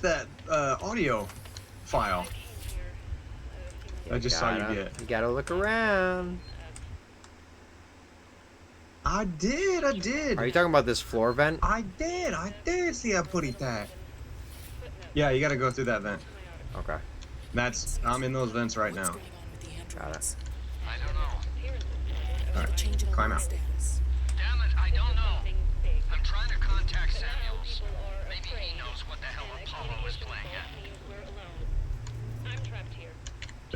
that audio file. I just saw you get. You gotta look around. I did. Are you talking about this floor vent? I did see I put it there. Yeah, you gotta go through that vent. Okay. I'm in those vents right What's now. going on with the Got androids? I don't know. Alright, Changing climb alarm out. status. Damn it, I don't know. I'm trying to contact Samuels. Maybe he knows what the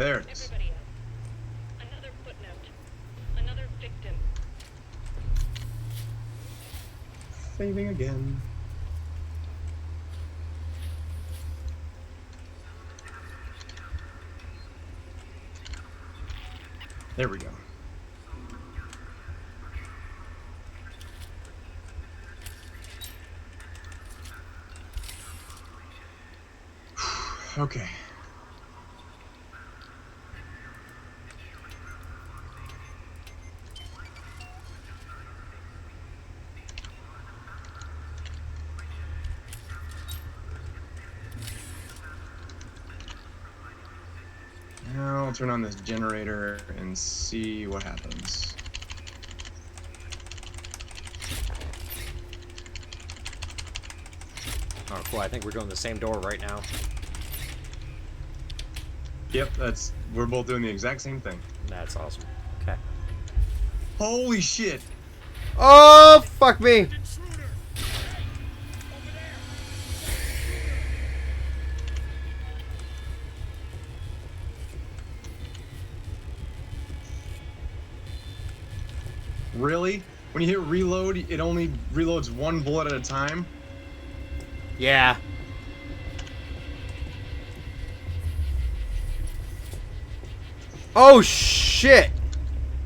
There it is. Everybody else. Another footnote. Another victim. Saving again. There we go. Okay. Now I'll turn on this generator and see what happens. Oh, cool. I think we're doing the same door right now. Yep, we're both doing the exact same thing. That's awesome. Okay. Holy shit! Oh, fuck me. Really? When you hit reload, it only reloads one bullet at a time? Yeah. Oh, shit.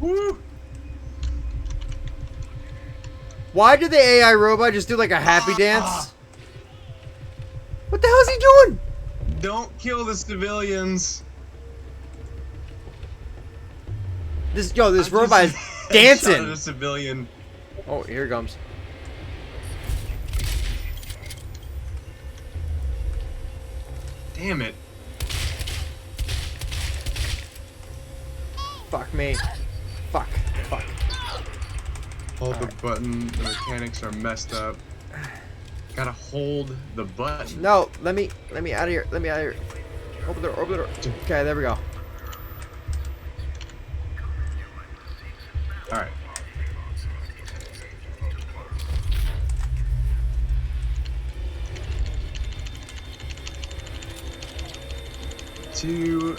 Woo! Why did the AI robot just do like a happy dance? What the hell is he doing? Don't kill the civilians. This I robot is just shot at dancing. a civilian. Oh, here it comes. Damn it. Fuck me. Fuck. Fuck. Hold the button. The mechanics are messed up. Gotta hold the button. No, let me out of here. Let me out of here. Open the door. Open the door. Okay, there we go. All right. Two.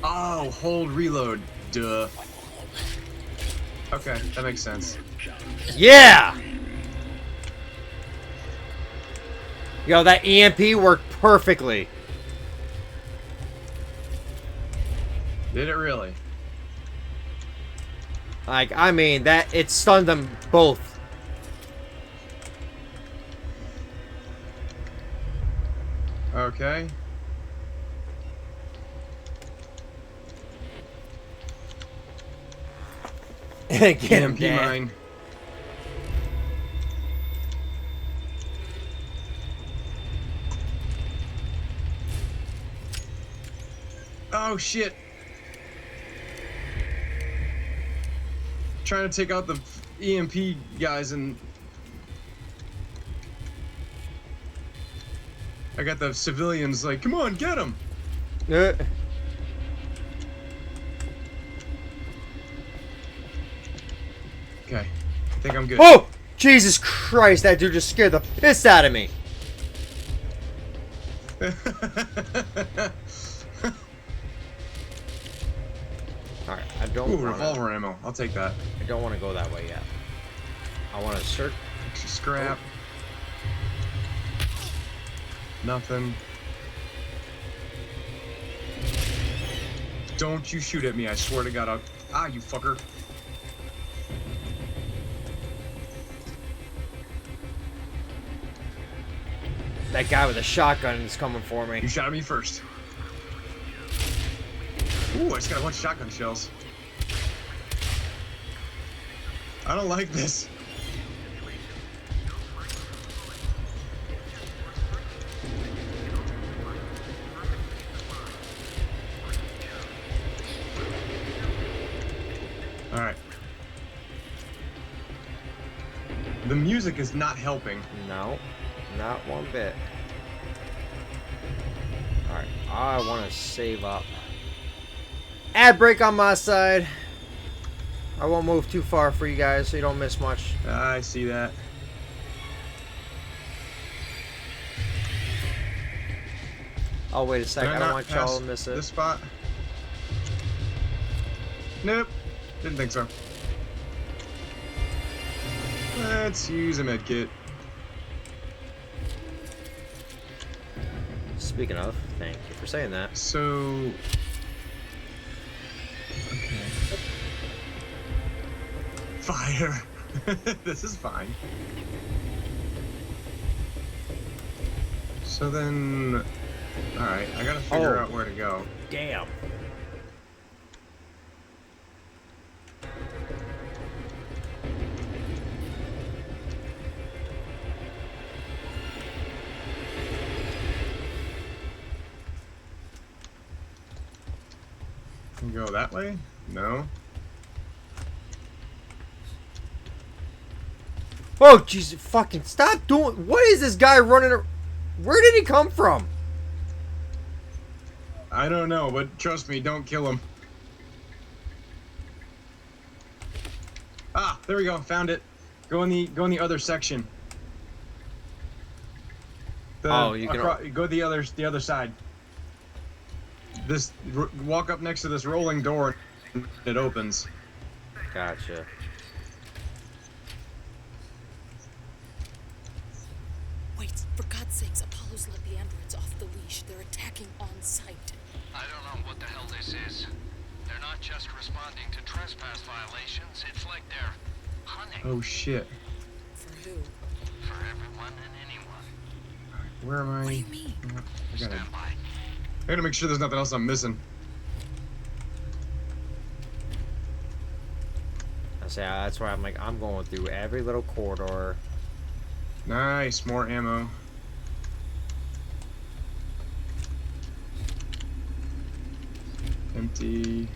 Oh, hold reload. Duh. Okay, that makes sense. Yeah. Yo, that EMP worked perfectly. Did it really? Like, I mean, it stunned them both. Okay. Get him, EMP Dad. mine. Oh shit. Trying to take out the EMP guys and I got the civilians like, come on, get them. Okay, I think I'm good. Oh! Jesus Christ, that dude just scared the piss out of me. Alright, I don't Ooh, wanna, revolver ammo. I'll take that. I don't want to go that way yet. I want to search. Extra scrap. Nothing. Don't you shoot at me, I swear to God. Ah, you fucker. That guy with a shotgun is coming for me. You shot at me first. Ooh, I just got a bunch of shotgun shells. I don't like this. Alright. The music is not helping. No, not one bit. Alright, I want to save up. Ad break on my side. I won't move too far for you guys so you don't miss much. I see that. Oh, wait a sec. Did I don't not want y'all pass to miss it. this spot? Nope. Didn't think so. Let's use a med kit. Speaking of, thank you for saying that. So. Okay. Fire. This is fine. So then. Alright, I gotta figure Oh. out where to go. Damn. Can go that way? No. Oh, Jesus, fucking stop doing... What is this guy running... Where did he come from? I don't know, but trust me, don't kill him. Ah, there we go. Found it. Go in the other section. Oh, you can... Go the other side. Walk up next to this rolling door. It opens. Gotcha. Wait, for God's sakes, Apollo's let the androids off the leash. They're attacking on sight. I don't know what the hell this is. They're not just responding to trespass violations, it's like they're hunting Oh shit. For who? for everyone and anyone. Where am I? What do you mean? Stand by. I gotta make sure there's nothing else I'm missing. That's why I'm like, I'm going through every little corridor. Nice, more ammo. Empty.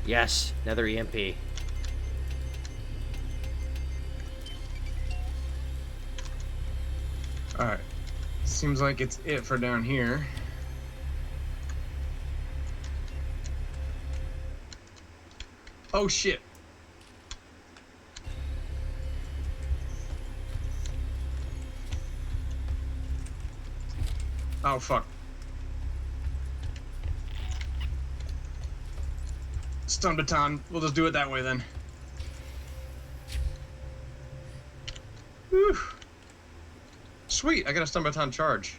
Yes, another EMP. Alright. Seems like it's it for down here. Oh shit. Oh fuck. Stun baton. We'll just do it that way then. Whew. Sweet, I got a stun baton charge.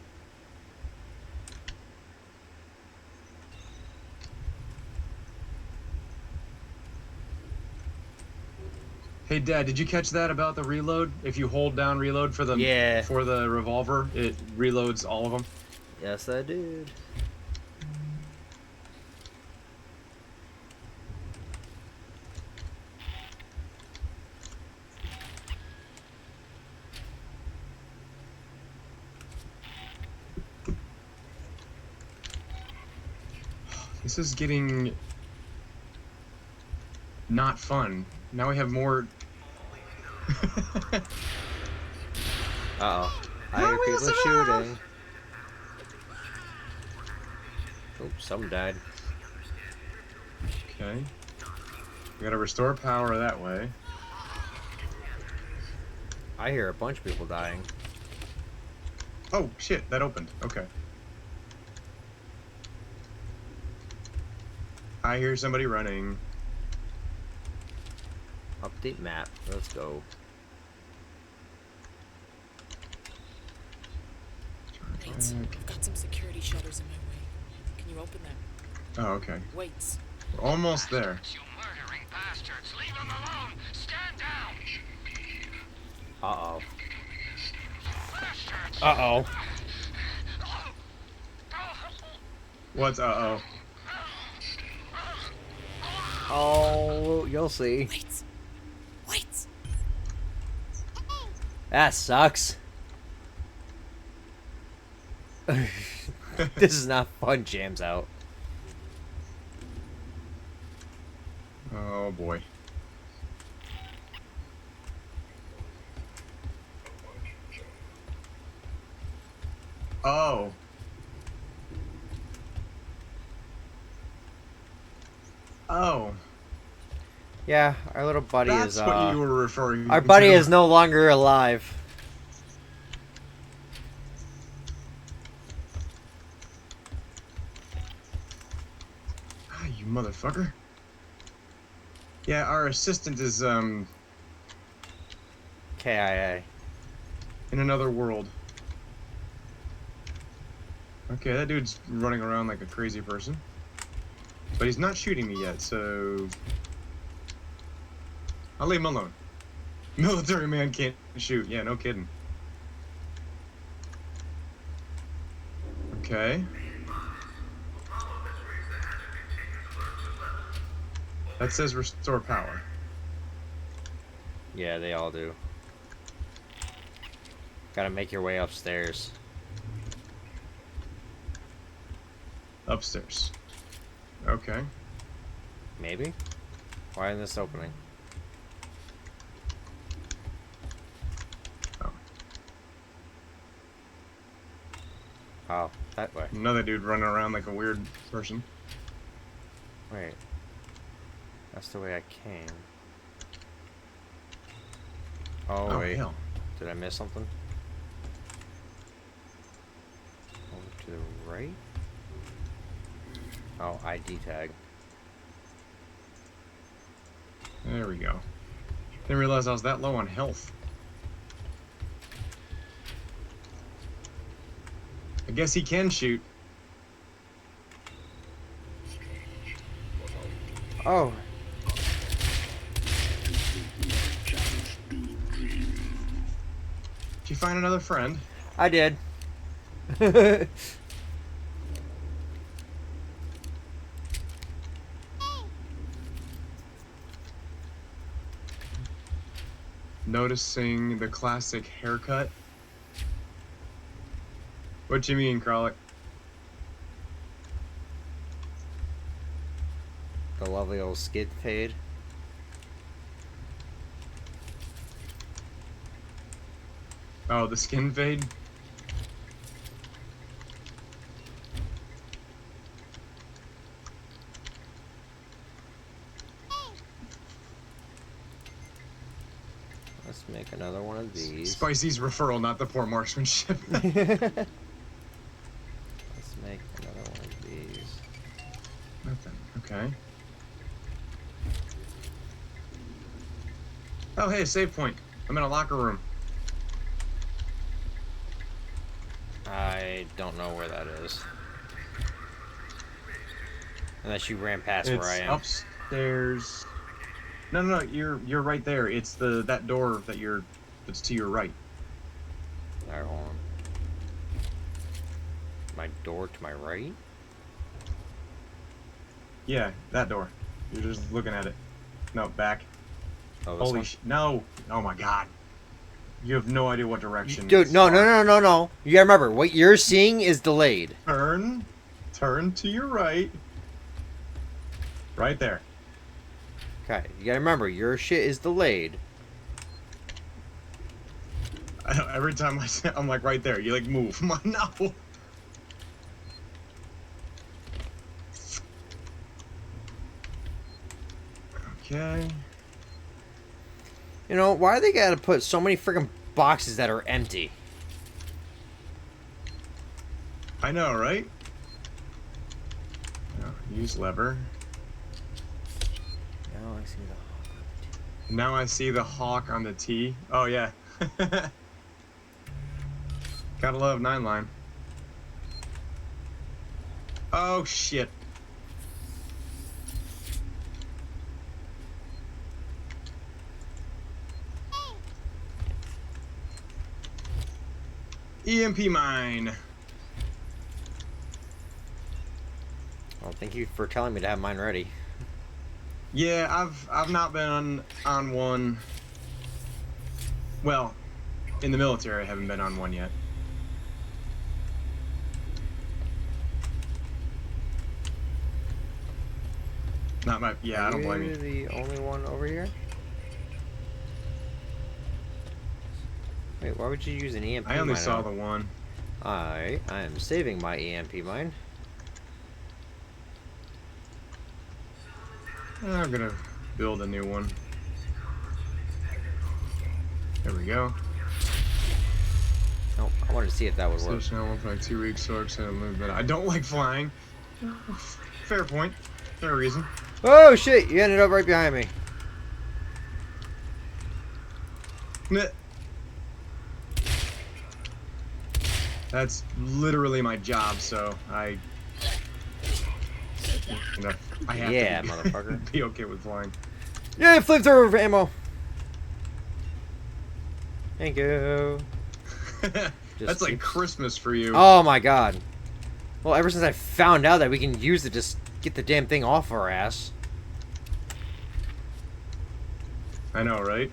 Hey Dad, did you catch that about the reload? If you hold down reload for the revolver, it reloads all of them. Yes, I did. This is getting not fun. Now we have more. Uh-oh. I hear people shooting. Oops, some died. Okay. We gotta restore power that way. I hear a bunch of people dying. Oh shit, that opened. Okay. I hear somebody running. Update map. Let's go. Wait, I've got some security shutters in my way. Can you open them? Oh, okay. Wait. We're almost there. You murdering bastards! Leave them alone! Stand down! Uh-oh. Bastards! Uh-oh. What's uh-oh? Oh, you'll see. Wait. Wait. That sucks. This is not fun, Jams out. Oh boy. Oh. Oh. Yeah, our little buddy That's is what you were referring our buddy to. is no longer alive. motherfucker. Yeah, our assistant is KIA. in another world. Okay, that dude's running around like a crazy person. But he's not shooting me yet, so I'll leave him alone. Military man can't shoot. Yeah, no kidding. Okay. That says restore power. Yeah, they all do. Gotta make your way upstairs. Upstairs. Okay. Maybe? Why isn't this opening? Oh. Oh, that way. Another dude running around like a weird person. Wait. That's the way I came. Oh, wait. Hell. Did I miss something? Over to the right? Oh, ID tag. There we go. Didn't realize I was that low on health. I guess he can shoot. Oh. Did you find another friend? I did. Noticing the classic haircut? What you mean, Kralik? The lovely old skid fade. Oh, the skin fade? Let's make another one of these. Spicy's referral, not the poor marksmanship. Let's make another one of these. Nothing. Okay. Oh, hey, save point. I'm in a locker room. I don't know where that is. Unless you ran past It's where I am. upstairs. No, you're right there. It's that door that's to your right. Alright, hold on. My door to my right? Yeah, that door. You're just looking at it. No, back. Oh, this Holy one? no! Oh my god. You have no idea what direction. Dude, it's no. on. You gotta remember, what you're seeing is delayed. Turn to your right. Right there. Okay, you gotta remember, your shit is delayed. Every time I'm like right there. You like move. No. Okay. You know, why they gotta put so many freaking boxes that are empty? I know, right? Use lever. Now I see the hawk. Now I see the hawk on the T. Oh yeah. Gotta love 9-line. Oh shit. EMP mine. Well, thank you for telling me to have mine ready. Yeah, I've not been on one. Well, in the military, I haven't been on one yet. Not my. Yeah, I don't blame you. Are you the only one over here? Wait, why would you use an EMP mine? I only saw the one. I am saving my EMP mine. I'm gonna build a new one. There we go. Oh, I wanted to see if that would work. Switch now 1.2 weeks, so excited to move, but I don't like flying. Fair point. No reason. Oh shit! You ended up right behind me. Meh. That's literally my job, so I have Yeah, to be, motherfucker. be okay with flying. Yeah, flamethrower ammo. Thank you. That's like keeps- Christmas for you. Oh my god. Well, ever since I found out that we can use it to just get the damn thing off our ass. I know, right?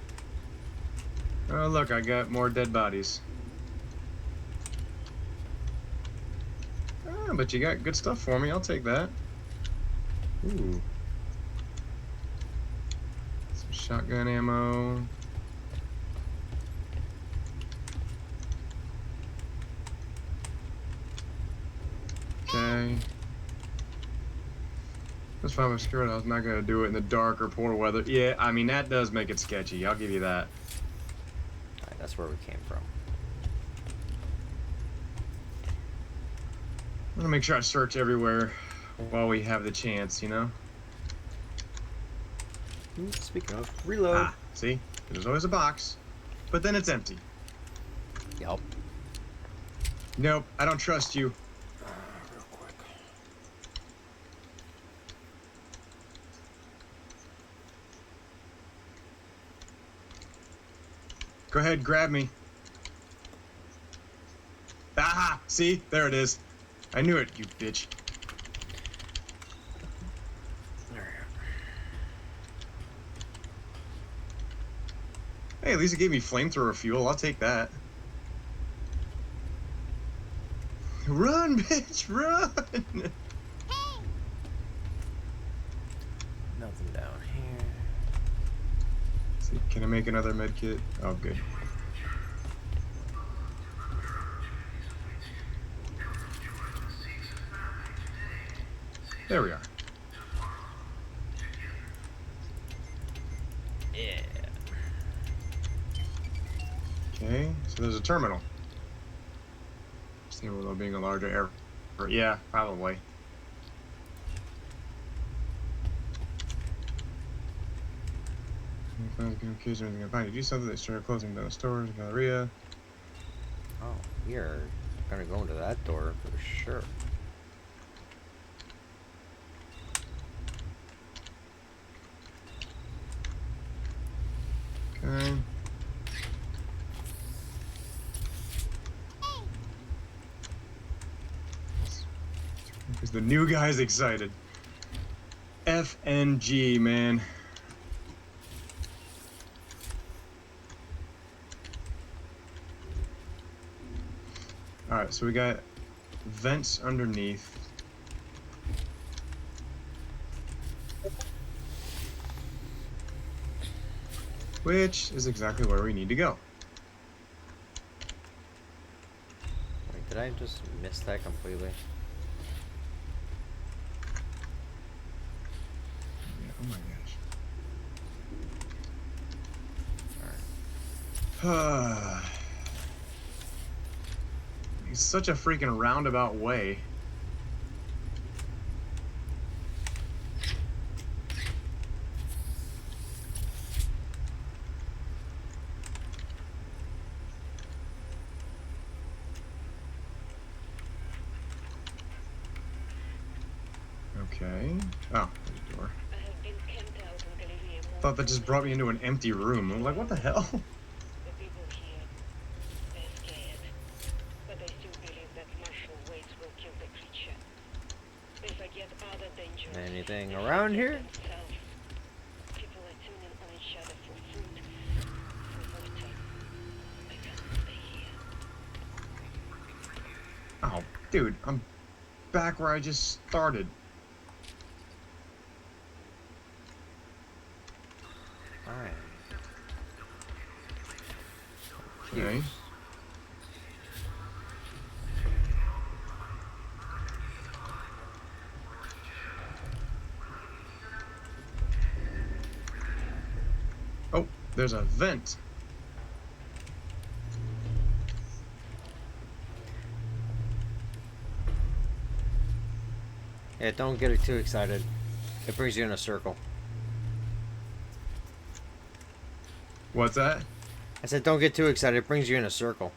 Oh, look, I got more dead bodies. Ah, but you got good stuff for me. I'll take that. Ooh. Some shotgun ammo. Okay. That's fine. I was scared I was not gonna do it in the dark or poor weather. Yeah, I mean that does make it sketchy. I'll give you that. Alright, that's where we came from. I'm gonna make sure I search everywhere while we have the chance, you know? Speaking of, reload. Ah, see? There's always a box, but then it's empty. Yup. Nope, I don't trust you. Real quick. Go ahead, grab me. Aha! See? There it is. I knew it, you bitch. Hey, at least it gave me flamethrower fuel. I'll take that. Run, bitch, run! Nothing down here. See, can I make another med kit? Oh, good. There we are. Yeah. Okay, so there's a terminal. Stable though being a larger air. Yeah, probably. Kids or anything I find. Did you something that started closing down the stores, Galleria? Oh, we are gonna go into that door for sure. Okay. Because the new guy's excited. FNG, man. Alright, so we got vents underneath. Which is exactly where we need to go. Wait, did I just miss that completely? Yeah, oh my gosh. It's such a freaking roundabout way. Okay. Oh, there's a door. I have been camped out on Galleria more Thought that just brought me into an empty room. I'm like, what the hell? the people here. They're scared. But they still believe that martial ways will kill the creature. They forget other dangers. Anything They around forget here? themselves. People are tuning on each other for food, for water. I can't stay here. Oh, dude, I'm back where I just started. Alright. Okay. Oh, there's a vent. Yeah, don't get it too excited. It brings you in a circle. What's that? I said, don't get too excited. It brings you in a circle.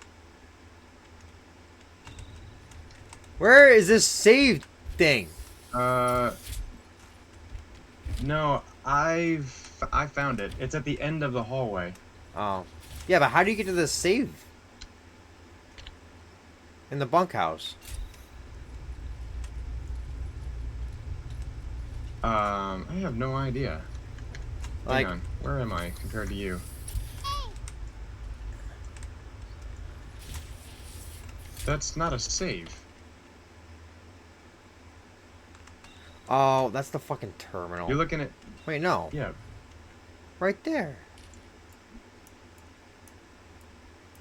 Where is this saved thing? No, I found it. It's at the end of the hallway. Oh. Yeah, but how do you get to the save? In the bunkhouse. I have no idea. Like, Hang on. Where am I compared to you? That's not a save. oh, that's the fucking terminal. You're looking at... Wait, no. Yeah. Right there.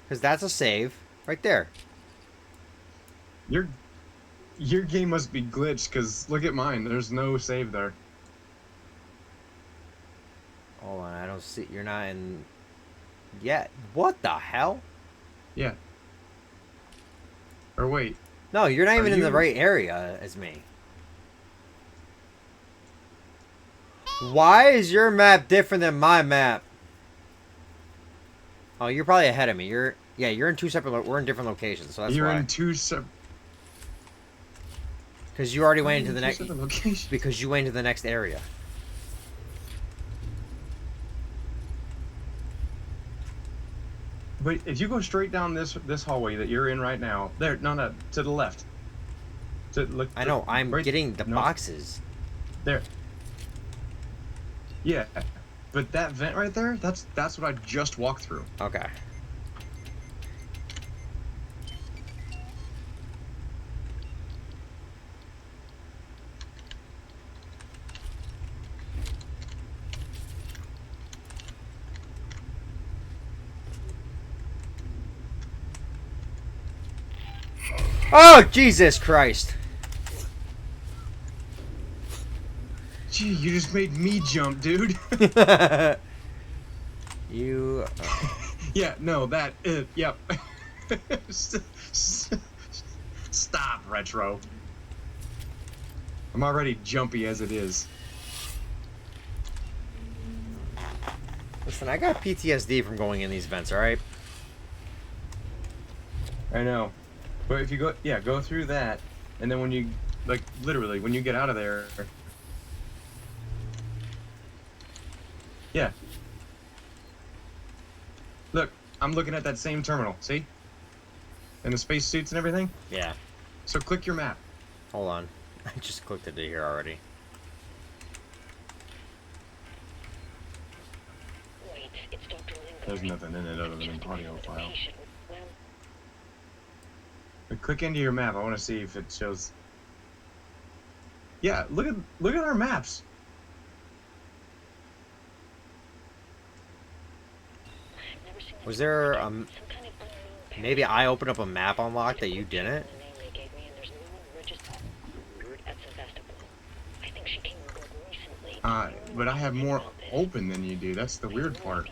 Because that's a save. Right there. Your game must be glitched, because look at mine. There's no save there. Hold on, I don't see. You're not in yet. What the hell? Yeah. Or wait. No, you're not Are even in the you- right area as me. Why is your map different than my map? Oh, you're probably ahead of me. You're in two separate. We're in different locations, so that's You're why. in two separate... Because you already went into the next. location. Because you went into the next area. But if you go straight down this hallway that you're in right now, there, no, to the left. To look. I know. I'm right- getting the no, boxes. There. Yeah, but that vent right there, that's what I just walked through. Okay. Oh, Jesus Christ. Gee, you just made me jump, dude. You. Yeah, no, that. Yep. Stop, Retro. I'm already jumpy as it is. Listen, I got PTSD from going in these vents, alright? I know. But if you go through that, and then when you, like, literally, when you get out of there. Yeah. Look, I'm looking at that same terminal, see? And the space suits and everything? Yeah. So click your map. Hold on. I just clicked it here already. Wait, it's Dr. Lingard. There's nothing in it other than an Just audio file. patient. Well, But click into your map. I want to see if it shows. Yeah, look at our maps. I've never seen Was there some kind of unknown maybe I opened up a map unlock that you didn't? The name they gave me, and there's no one registered. Weird at Sevastopol. I think she came on board recently. But I have more open than you do. That's the weird part.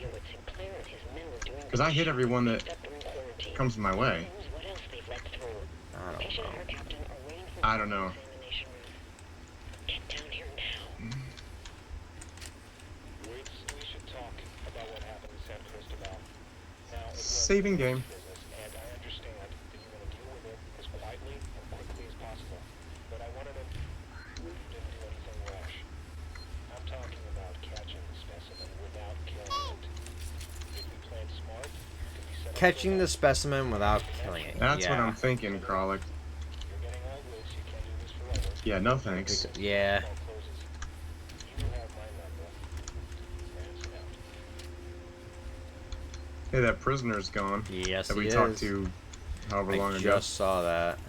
Because I hit everyone that comes my way. I don't know. Get down here now. We should talk about what happened in San Cristobal. Now, it was Saving game. business, and I understand that you want to deal with it as quietly and quickly as possible. But I wanted to... You didn't do anything rash. I'm talking about catching the specimen without killing it. If we plan smart, it could be set up Catching for the specimen without killing it. That's yeah. what I'm thinking, Kralik. You're getting all this, you can't do this forever. Yeah, no thanks. Yeah. Call closes. You have my number. Hands out. Hey, that prisoner's gone. Yes, That he we is. talked to however long I ago. just saw that.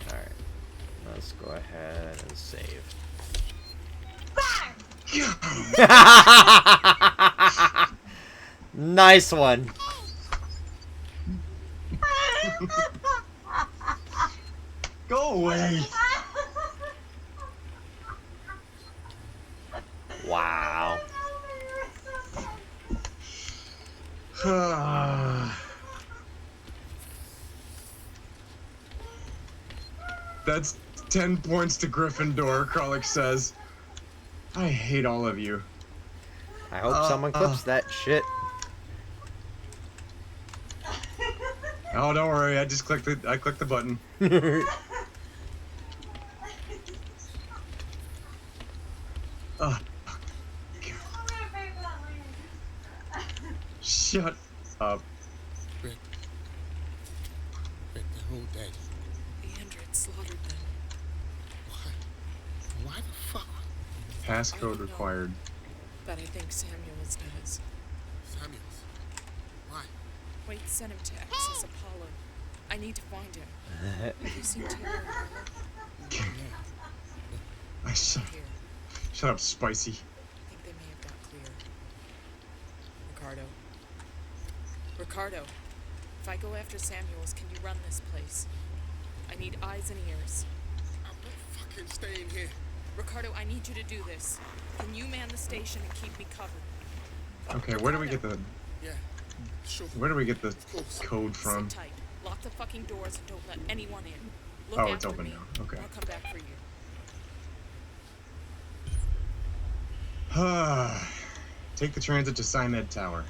Alright. Let's go ahead and save. Nice one. Go away. Wow. That's 10 points to Gryffindor, Kralik says. I hate all of you. I hope someone clips that shit. Oh, don't worry. I just clicked I clicked the button. Oh, shut up. Rick, they're all dead. The android slaughtered them. Why the fuck? Passcode required. But I think Samuels does. Samuels? Why? Wait, sent him to access Apollo. I need to find him. Have you seen Taylor and Marla? I shut Here. up, Spicy. I think they may have got clear. Ricardo, if I go after Samuels, can you run this place? I need eyes and ears. I'm not fucking staying here. Ricardo, I need you to do this. Can you man the station and keep me covered? Okay, where do we get the Yeah, sure. where do we get the code from? Sit tight. Lock the fucking doors and don't let anyone in. Look Oh, it's after open me. now. Okay. I'll come back for you. Take the transit to Symed Tower.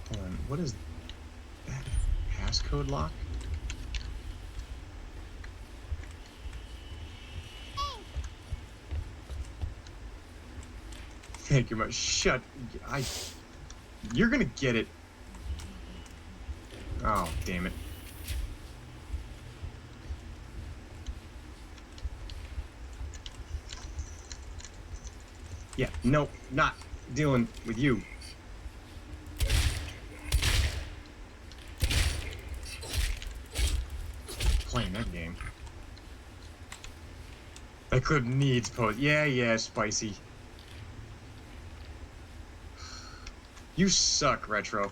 Hold on, what is that? Passcode lock? Thank you much. Shut. You're gonna get it. Oh, damn it. Yeah, nope, not dealing with you. Playing that game. That clip needs pose. Yeah, Spicy. You suck, Retro.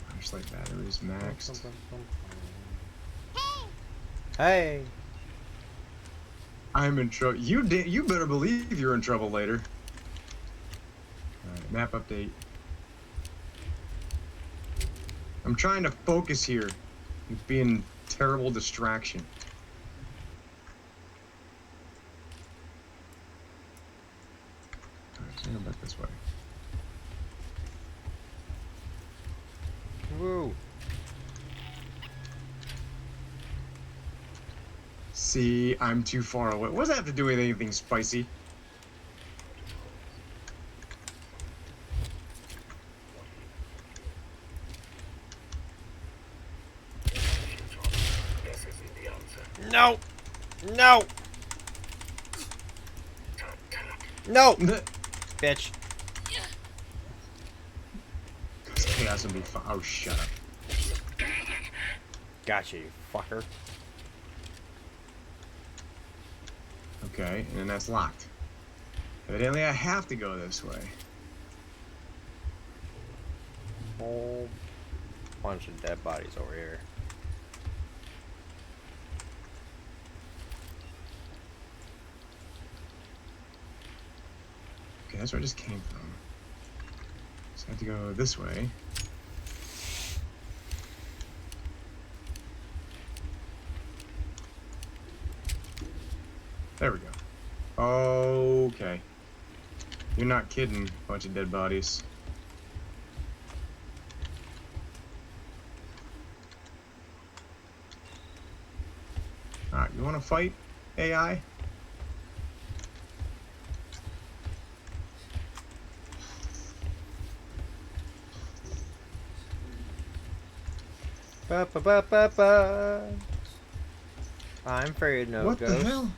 Flashlight batteries maxed. Hey. I'm in trouble. You better believe you're in trouble later. Alright, map update. I'm trying to focus here. You're being a terrible distraction. Alright, so go back this way. Woo. See, I'm too far away. What does that have to do with anything, Spicy? No. No. No. Bitch. Chaos will be fun. Oh, shut up. Gotcha, you fucker. Okay, and then that's locked. Evidently, I have to go this way. Whole bunch of dead bodies over here. Okay, that's where I just came from. So I have to go this way. There we go. Okay. You're not kidding, bunch of dead bodies. Alright, you wanna fight, AI? Ba ba ba ba ba. I'm afraid no What ghost. the hell?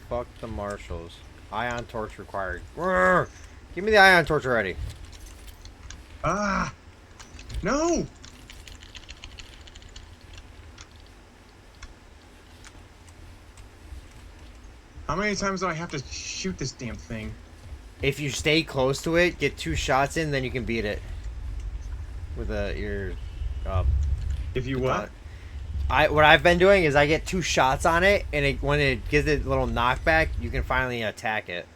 Fuck the marshals. Ion torch required. Grrr. Give me the ion torch already. Ah! No! How many times do I have to shoot this damn thing? If you stay close to it, get 2 shots in, then you can beat it. With your If you what? what I've been doing is I get 2 shots on it, and when it gives it a little knockback, you can finally attack it.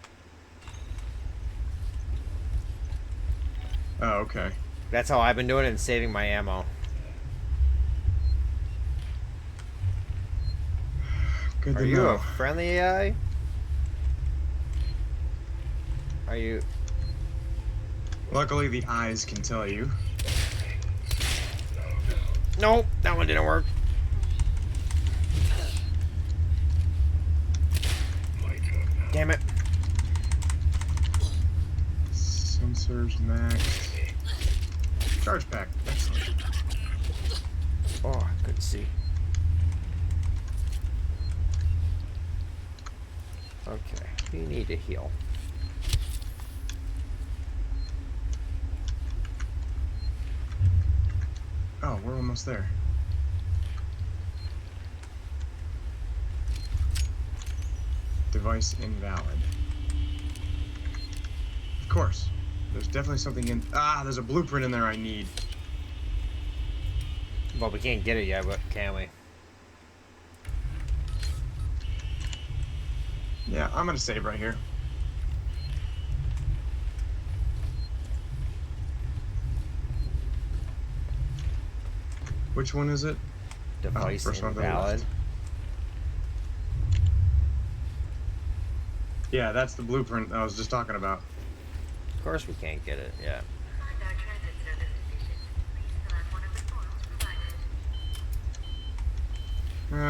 Oh, okay. That's how I've been doing it and saving my ammo. Good Are to you know. a friendly AI? Are you? Luckily, the eyes can tell you. Nope, that one didn't work. Damn it. Sensors max. Charge pack. Excellent. Oh, I couldn't see. Okay, you need to heal. Oh, we're almost there. Device invalid. Of course. There's definitely something in... Ah, there's a blueprint in there I need. Well, we can't get it yet, but can we? Yeah, I'm gonna save right here. Which one is it? Device first one to the invalid. left. Yeah, that's the blueprint I was just talking about. Of course we can't get it, yeah.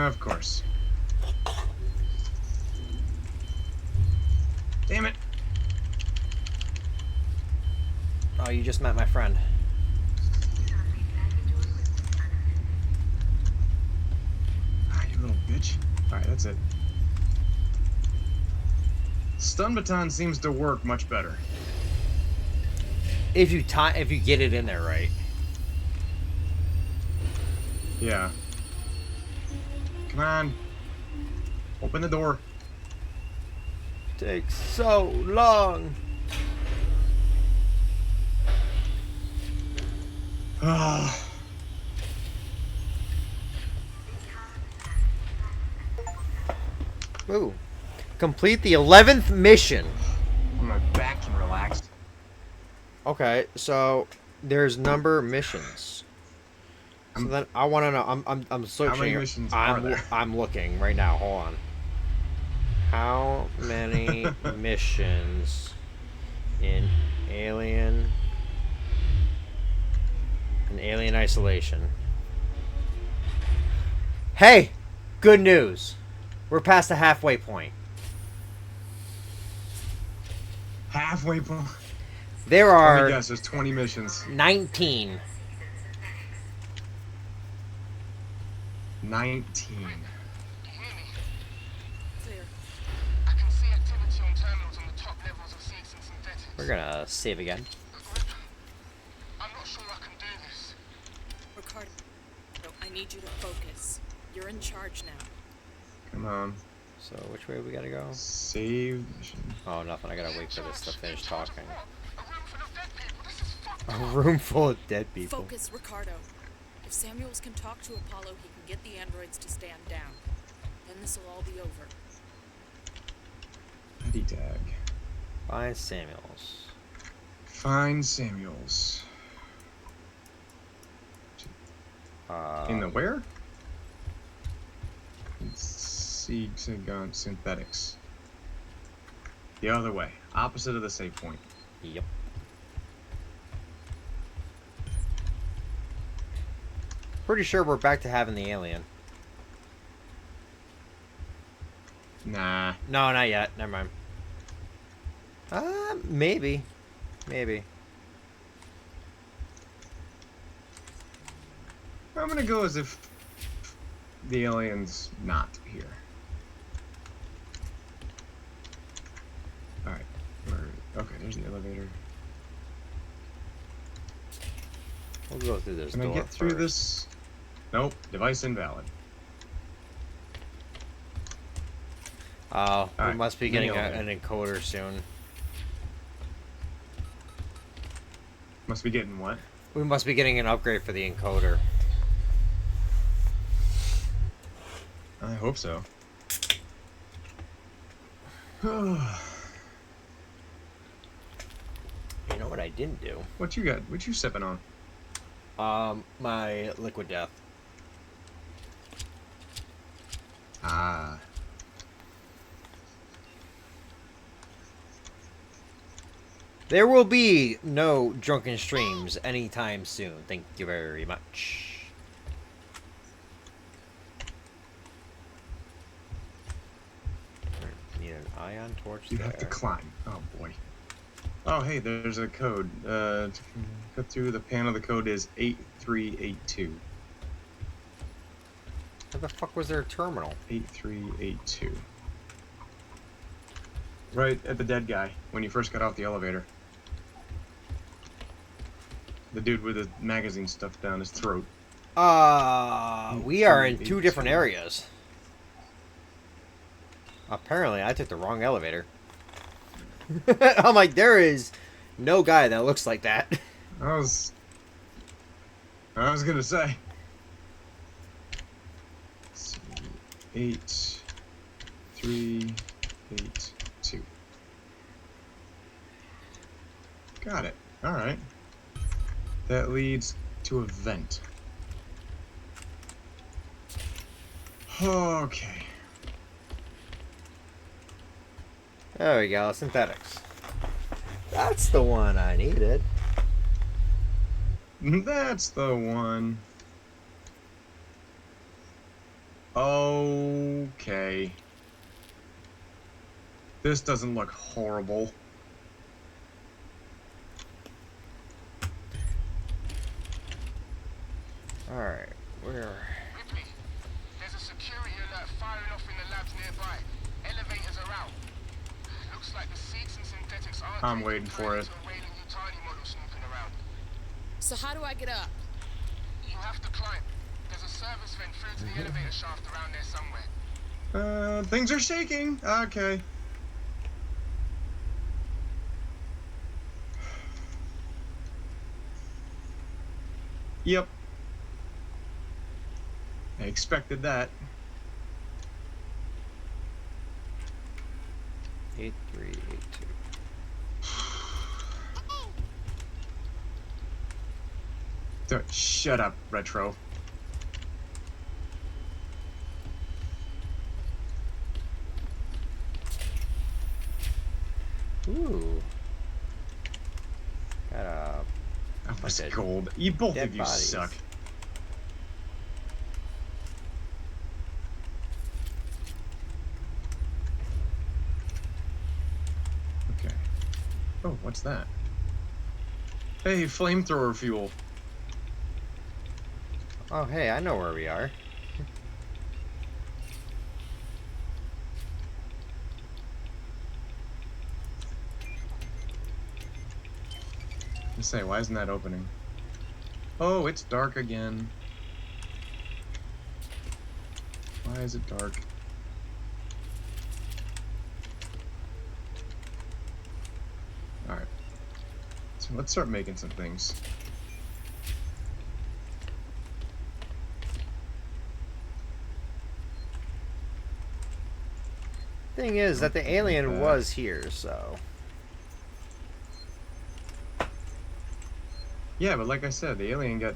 Of course. Damn it. Oh, you just met my friend. Ah, you little bitch. Alright, that's it. Stun baton seems to work much better. If you get it in there right. Yeah. Come on. Open the door. Takes so long. Ah. Ooh. Complete the 11th mission. My back can relax. Okay, so there's number missions. So then I want to know. I'm searching. How many missions are there? I'm looking right now. Hold on. How many missions in Alien Isolation? Hey, good news. We're past the halfway point. Halfway point. There Let are me guess, there's 20 missions. 19. 19. Clear. I can see activity on terminals on the top levels of Seeks and Synthetics. We're gonna save again. I'm not sure I can do this. Ricardo, I need you to focus. You're in charge now. Come on. So which way we gotta go? Save mission. Oh, nothing. I gotta wait for this to finish talking. A room full of dead people. This is fucking... A room full of dead people. Focus, Ricardo. If Samuels can talk to Apollo, he can get the androids to stand down. Then this will all be over. Petty tag. Find Samuels. Find Samuels. In the where? Seeks and Synthetics. The other way. Opposite of the save point. Yep. Pretty sure we're back to having the alien. Nah. No, not yet. Never mind. Maybe. Maybe. I'm gonna go as if the alien's not here. Alright. Okay, there's the elevator. We'll go through this Can door I get through first. this? Nope. Device invalid. Oh, we Alright, must be mini getting elevator. an encoder soon. Must be getting what? We must be getting an upgrade for the encoder. I hope so. You know what I didn't do? What you got? What you sipping on? My liquid death. Ah. There will be no drunken streams anytime soon. Thank you very much. Need an ion torch You there. have to climb. Oh boy. Oh hey, there's a code. To cut through the panel, the code is 8382. Where the fuck was their terminal? 8382. Right at the dead guy when you first got off the elevator. The dude with the magazine stuffed down his throat. We are in two different areas. Apparently, I took the wrong elevator. I'm like, there is no guy that looks like that. I was gonna say. Let's see. 8382. Got it. All right. That leads to a vent. Okay. There we go, synthetics. That's the one I needed. That's the one. Okay. This doesn't look horrible. Alright, where... Ripley, there's a security alert firing off in the labs nearby. Elevators are out. Looks like the seats and synthetics aren't. I'm waiting for it. Model snooping around. So how do I get up? You have to climb. There's a service vent through to the elevator shaft around there somewhere. Things are shaking. Okay. Yep. I expected that. 8382. Shut up, Retro. Ooh. Got a... That was Okay. gold. You both Dead of you bodies. suck. Okay. Oh, what's that? Hey, flamethrower fuel. Oh, hey, I know where we are. I say, why isn't that opening? Oh, it's dark again. Why is it dark? Alright. So let's start making some things. Thing is that the alien that. was here, so... Yeah, but like I said, the alien got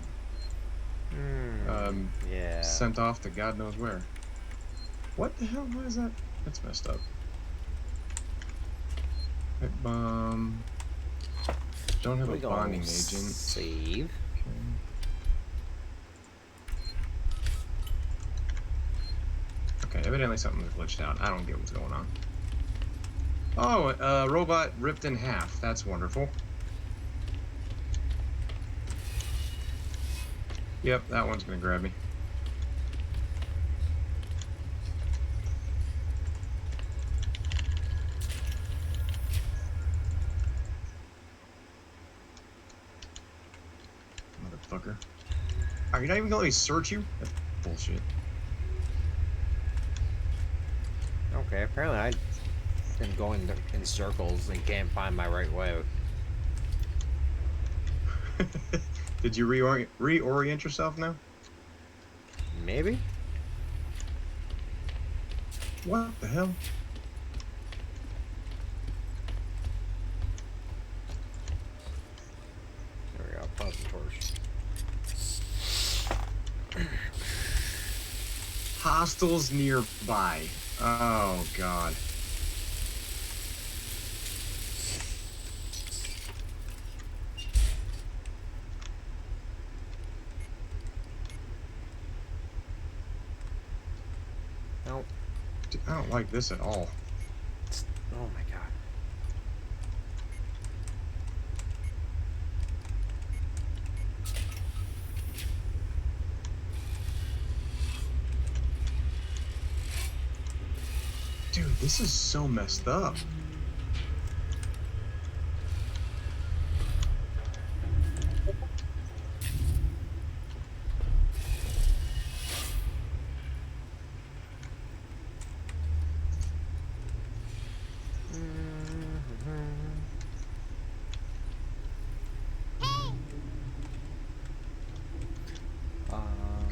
yeah. sent off to God knows where. What the hell? Why is that? That's messed up. Pipe bomb. Don't have We a gonna bonding agent. Save. Okay, evidently something's glitched out. I don't get what's going on. Oh, robot ripped in half. That's wonderful. Yep, that one's gonna grab me. Motherfucker. Are you not even gonna let me search you? That's bullshit. Okay, apparently I've been going in circles and can't find my right way. Did you reorient yourself now? Maybe? What the hell? There we go. Pause the torch. Hostiles nearby. Oh god. Nope. I don't like this at all. Oh my god. Dude, this is so messed up.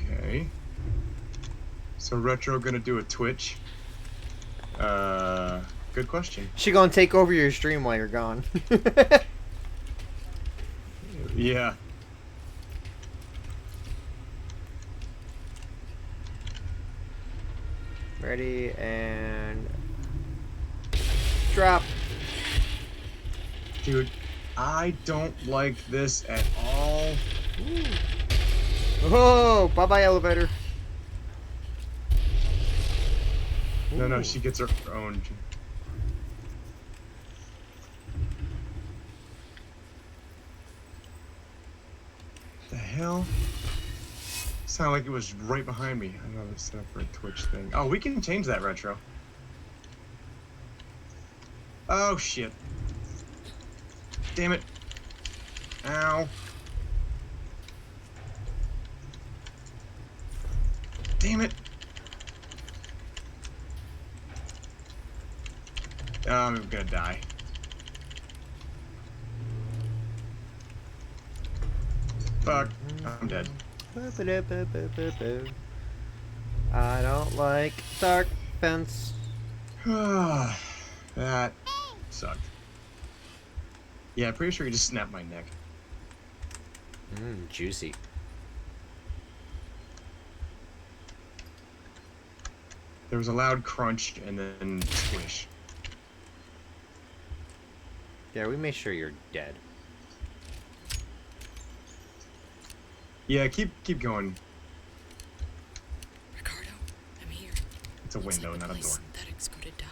Okay. So Retro gonna do a Twitch? Good question. She gonna take over your stream while you're gone. Yeah. Ready and drop. Dude, I don't like this at all. Oh, bye bye elevator. No, she gets her own. The hell? Sounded like it was right behind me. I know it's set up for a Twitch thing. Oh, we can change that, Retro. Oh, shit. Damn it. Ow. Damn it. Oh, I'm gonna die. Fuck. I'm dead. I don't like dark fence. That sucked. Yeah, pretty sure you just snapped my neck. Juicy. There was a loud crunch and then squish. Yeah, we make sure you're dead. Yeah, keep going. Ricardo, I'm here. It's a window, Looks like not the a place door. synthetics go to die.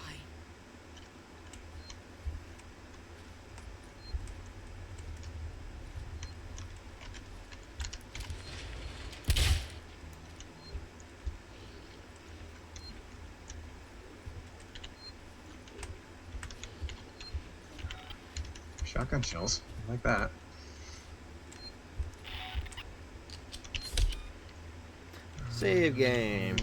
Shotgun shells. I like that. Save game.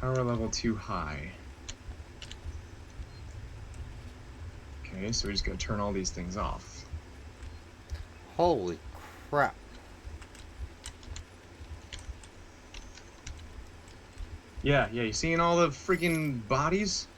Power level too high. Okay, so we just gotta turn all these things off. Holy crap. Yeah, you seeing all the freaking bodies?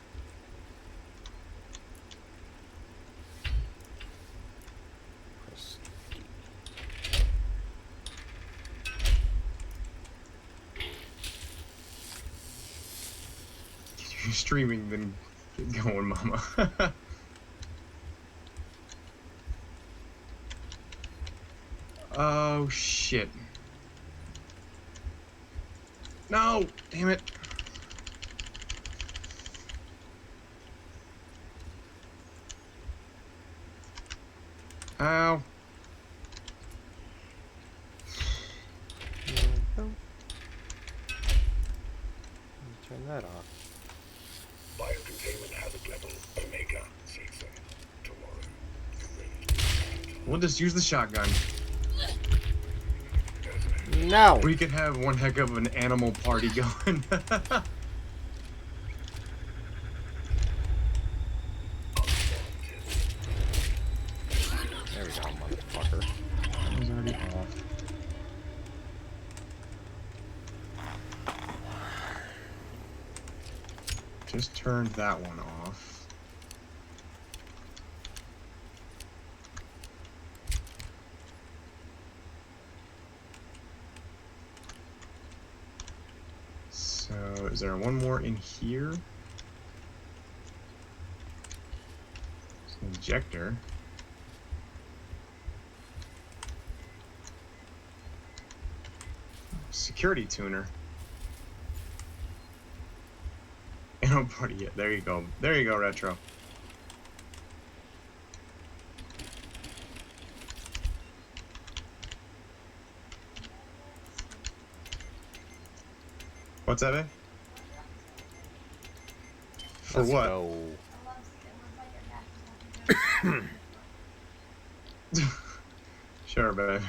You're streaming, then get going, mama. Oh, shit. No! Damn it. Ow. Turn that off. Biocontainment hazard level Omega. Say so. Tomorrow. You ready? We'll just use the shotgun. There's No. We could have one heck of an animal party going. There we go, motherfucker. That was already off. Just turned that one off. So, is there one more in here? It's an injector. Security tuner. Animal party, yeah, there you go. There you go, Retro. What's that, babe? For Let's what? go. Sure, babe.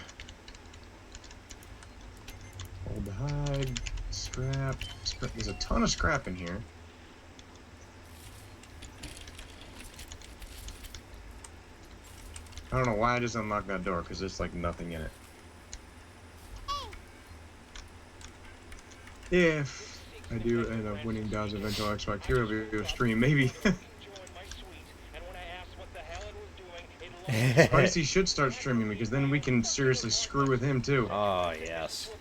Hold the hide. Scrap. There's a ton of scrap in here. I don't know why I just unlocked that door, because there's like nothing in it. If I do end up winning Dow's eventual Xbox Hero video stream, maybe. Spicy should start streaming because then we can seriously screw with him too. Oh, yes.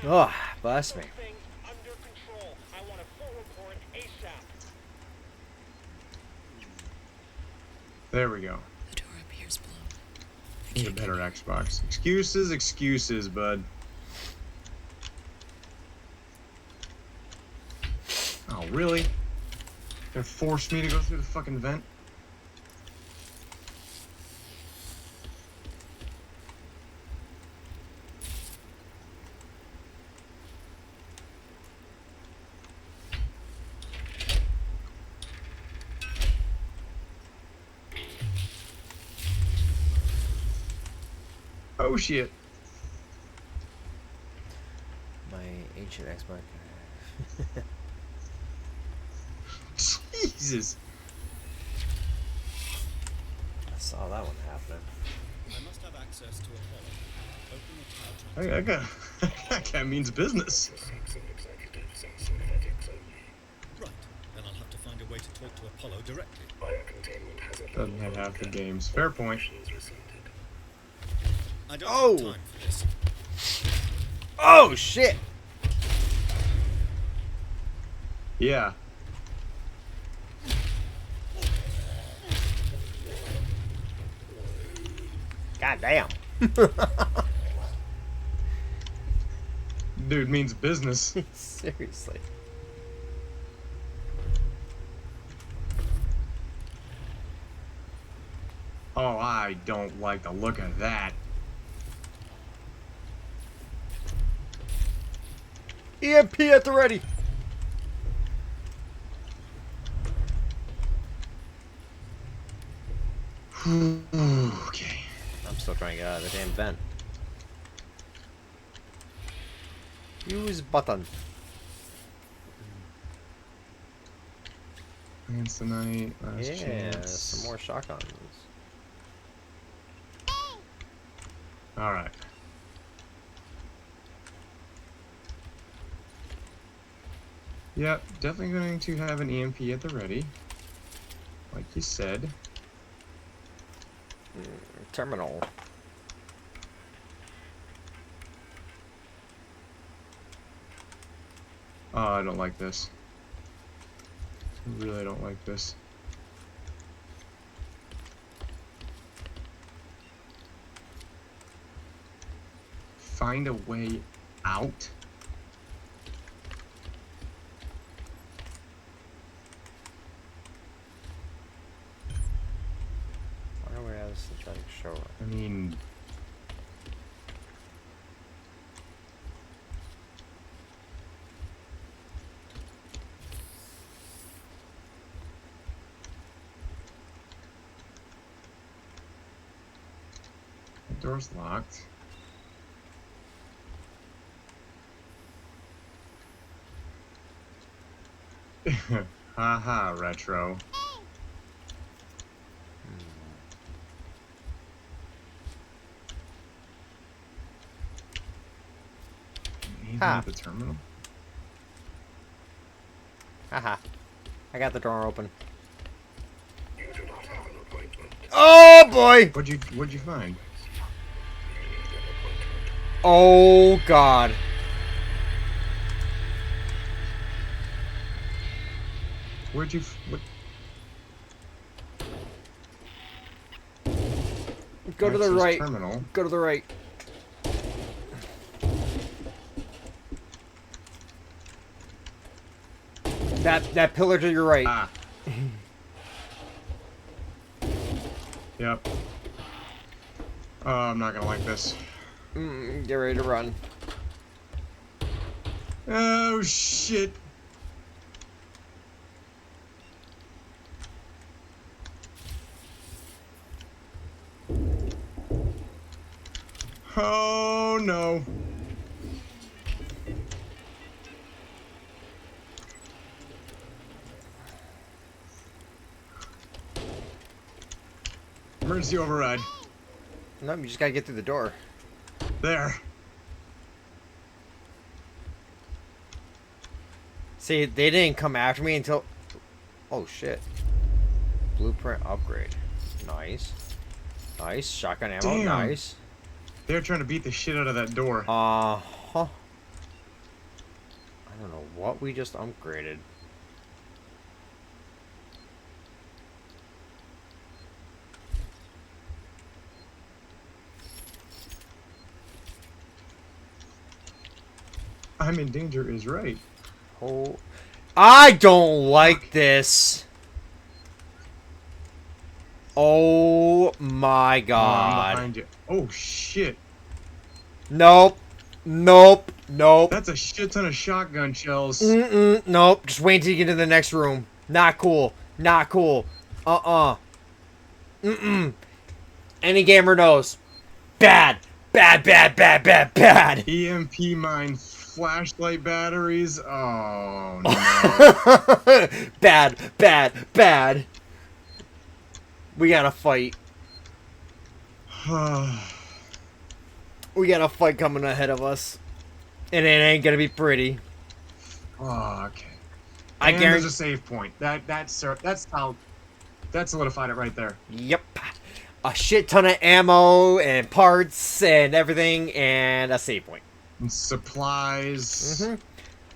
Oh, bless me. There we go. The door up here's blown. Need a better Xbox. Excuses, bud. Oh, really? Gonna force me to go through the fucking vent? Oh shit. My ancient Xbox. Jesus. I saw that one happening. I must have access to Apollo. Open the tower. I got that means business. Right, then I'll have to find a way to talk to Apollo directly. Doesn't have half the games. Fair point. I don't Oh! have time for this. Oh, shit! Yeah. God damn. Dude means business. Seriously. Oh, I don't like the look of that. EMP at the ready. Okay. I'm still trying to get out of the damn vent. Use button. Chance tonight. Last Yeah, chance. some more shotguns. All right. Yep, definitely going to have an EMP at the ready. Like you said. Terminal. Oh, I don't like this. I really don't like this. Find a way out? Why do we have a synthetic shower? I mean... Door's locked. Haha, retro. Anything Ha. at the terminal? Haha. I got the door open. Oh boy! What'd you find? Oh god. Where'd you what? Go to the Access right. Terminal. Go to the right. That pillar to your right. Ah. Yep. Oh, I'm not gonna like this. Get ready to run. Oh shit. Oh no. Emergency override. No, you just gotta get through the door. There. See, they didn't come after me until... Oh, shit. Blueprint upgrade. Nice. Nice. Shotgun ammo. Damn. Nice. They're trying to beat the shit out of that door. Uh-huh. I don't know what we just upgraded. I'm in danger is right. Oh, I don't like this. Oh my I'm god. behind you. Oh shit. Nope. Nope. Nope. That's a shit ton of shotgun shells. Nope. Just wait till you get to the next room. Not cool. Not cool. Any gamer knows. Bad. Bad, bad, bad, bad, bad. EMP mine flashlight batteries. Oh no. Bad, bad, bad. We gotta fight. We got a fight coming ahead of us. And it ain't gonna be pretty. Oh, okay. I And guarantee. there's a save point. That's how. That solidified it right there. Yep. A shit ton of ammo and parts and everything and a save point. And supplies.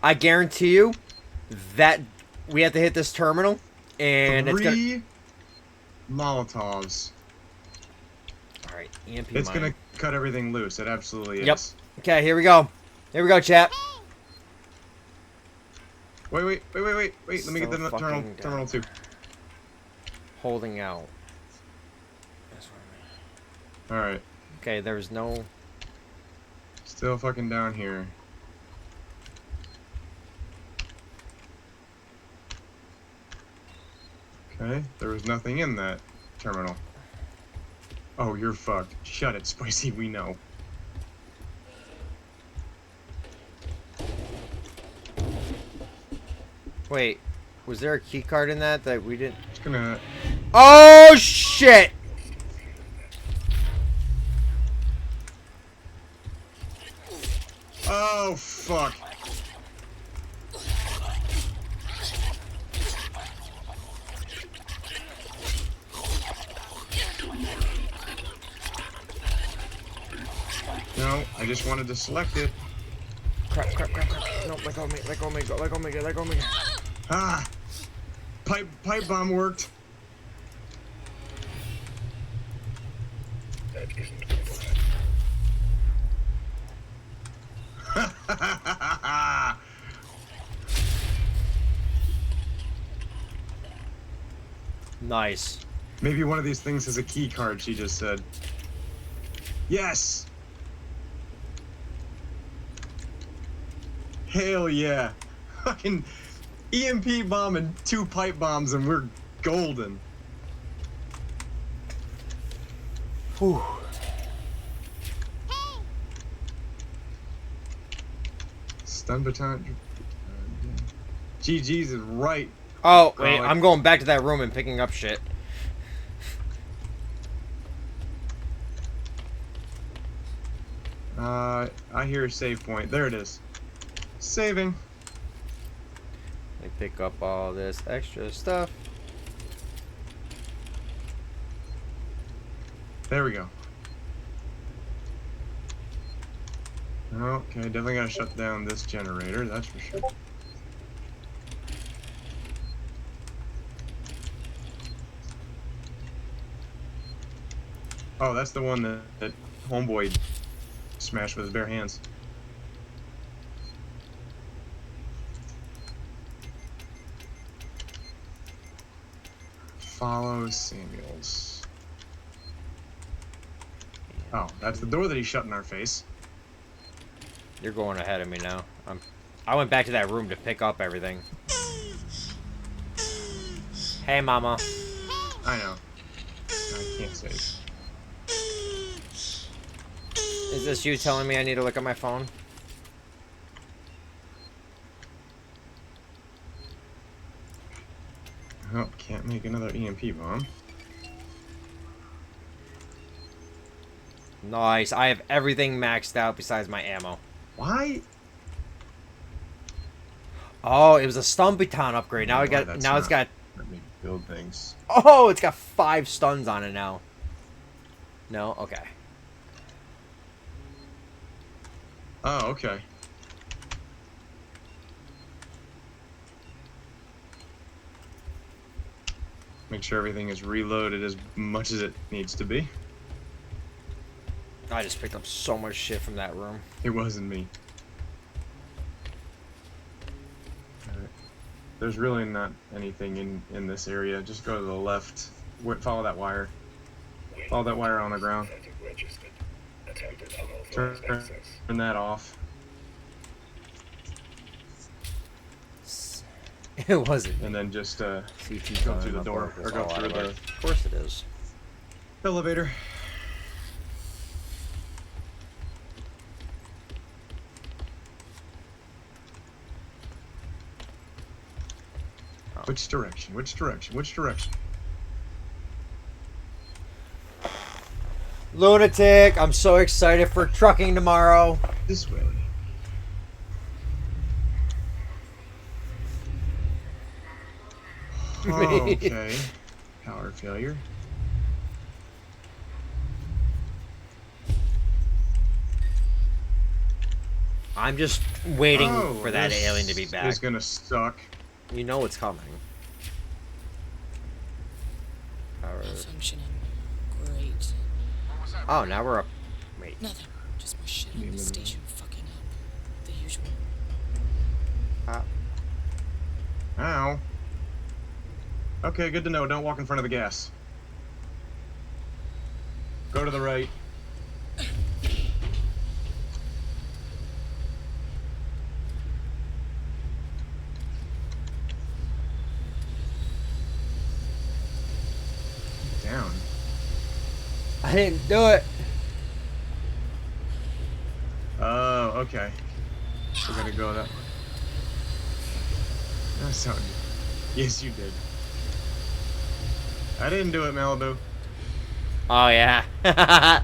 I guarantee you that we have to hit this terminal and it's gonna... 3 Molotovs. Alright, EMP It's mine. gonna cut everything loose. It absolutely is. Yep. Okay, here we go. Here we go, chat. Wait. Let me get the So terminal fucking terminal 2. Holding out. Alright. Okay, there's no... Still fucking down here. Okay, there was nothing in that terminal. Oh, you're fucked. Shut it, Spicy, we know. Wait, was there a key card in that we didn't... Just gonna... Oh, shit! Oh, fuck. No, I just wanted to select it. Crap. No, let go of me, let go of me. Ah! Pipe bomb worked. That isn't Nice. Maybe one of these things has a key card, she just said. Yes! Hell yeah. Fucking EMP bomb and 2 pipe bombs and we're golden. Whew. Stun baton. GG's is right. Oh, wait, Garlic. I'm going back to that room and picking up shit. I hear a save point. There it is. Saving. Let me pick up all this extra stuff. There we go. Okay, definitely gotta shut down this generator, that's for sure. Oh, that's the one that Homeboy smashed with his bare hands. Follow Samuels. Oh, that's the door that he shut in our face. You're going ahead of me now. I went back to that room to pick up everything. Hey, Mama. I know. I can't save. Is this you telling me I need to look at my phone? Oh, can't make another EMP bomb. Nice. I have everything maxed out besides my ammo. Why? Oh, it was a stun baton upgrade. Now it's got. Let me build things. Oh, it's got 5 stuns on it now. No, okay. Oh, okay. Make sure everything is reloaded as much as it needs to be. I just picked up so much shit from that room. It wasn't me. Alright. There's really not anything in this area. Just go to the left. Follow that wire. Follow that wire on the ground. Turn that off. It wasn't. And then just go CT through the door. Or go through the Of course it is. elevator. Which direction? Which direction? Which direction? Lunatic, I'm so excited for trucking tomorrow. This way. Okay. Power failure. I'm just waiting Oh, for that this alien to be back. It's gonna suck. You know it's coming. Power. Malfunctioning. Great. Oh, now we're up. Wait. Nothing. Just more shit on the station fucking up. The usual. Ow. Okay, good to know. Don't walk in front of the gas. Go to the right. Down. I didn't do it. Oh, okay. We're gonna go that way. That sounded. Yes, you did. I didn't do it, Malibu. Oh, yeah. I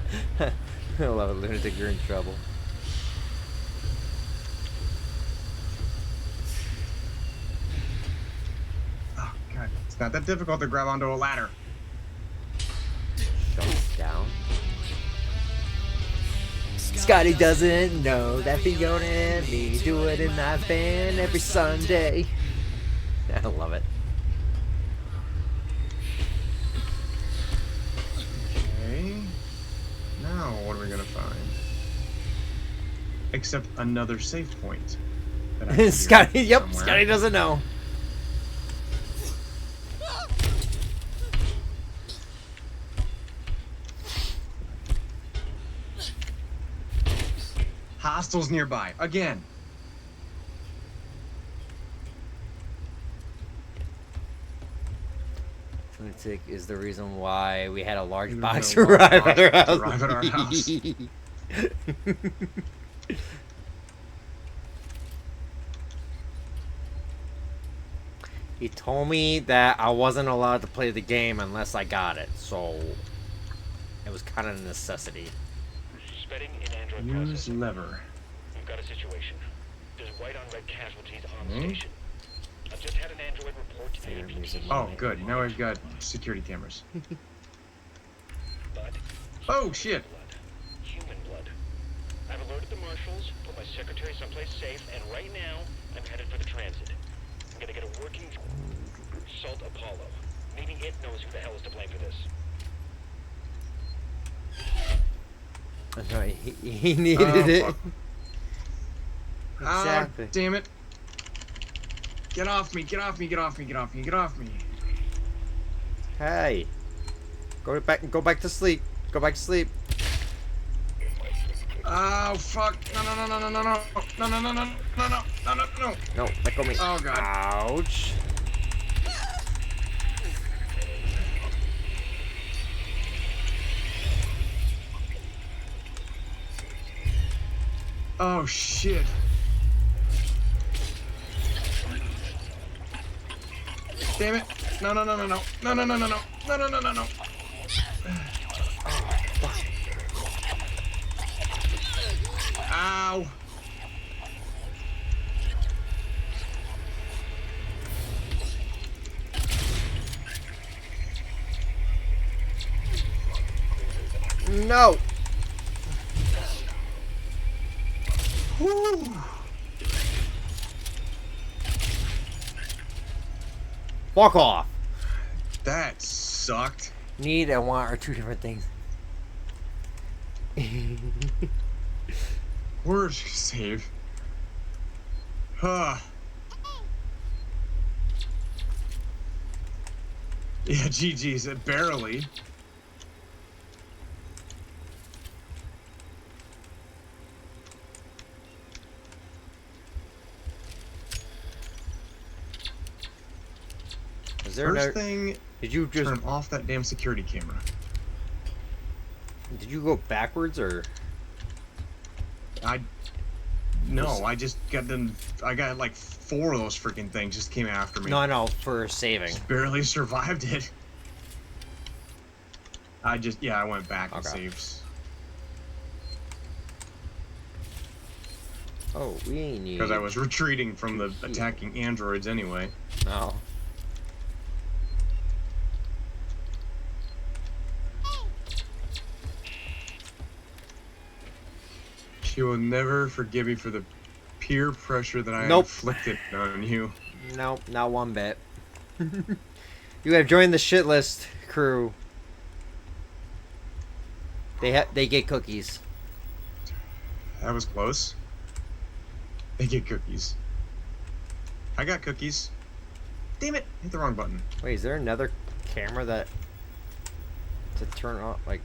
love it, Lunatic. You're in trouble. Oh, God. It's not that difficult to grab onto a ladder. Shut down. Scotty doesn't know that Fiona and me do it in that van every Sunday. I love it. Okay. Now, what are we gonna find? Except another save point. that I can hear Scotty, yep, somewhere. Scotty doesn't know. Hostiles nearby. Again. Lunatic is the reason why we had a large There's box no large arrive box at our house. arrive at our house. He told me that I wasn't allowed to play the game unless I got it, so it was kind of a necessity. Suspending in Android Use processing. lever. We've got a situation. There's white on red casualties on Hmm? station. I've just had an android report to Favorite APT. music Oh, moment. good. Now we've got security cameras. Blood. Oh, shit. Blood. Human blood. I've alerted the marshals, put my secretary someplace safe, and right now, I'm headed for the transit. I'm gonna get a working Salt Apollo. Maybe it knows who the hell is to blame for this. That's right, he needed it. Fuck. Exactly. Oh, damn it. Get off me, get off me, get off me, get off me, get off me. Hey, go back to sleep. Go back to sleep. Oh, fuck. No, no, no, no, no, no, no. No, no, no, no, no, no, no, no, no. No, let go of me. Oh, God. Ouch. Oh, shit. Damn it. No, no, no, no, no. No, no, no, no, no. No, no, no, no, no. Ow. No. Woo. Fuck off. That sucked. Need and want are two different things. Where'd you save? Huh. Yeah, GG's. Barely. Is there First another... thing, Did you just... turn off that damn security camera. Did you go backwards or... No, I just got them. I got like 4 of those freaking things just came after me. No, no, for saving. Just barely survived it. I went back and Okay. saved. Oh, we need... Because I was retreating from the attacking androids anyway. No. She will never forgive me for the peer pressure that I Nope. inflicted on you. Nope, not one bit. You have joined the shit list, crew. They get cookies. That was close. They get cookies. I got cookies. Damn it! Hit the wrong button. Wait, is there another camera that to turn off? Like,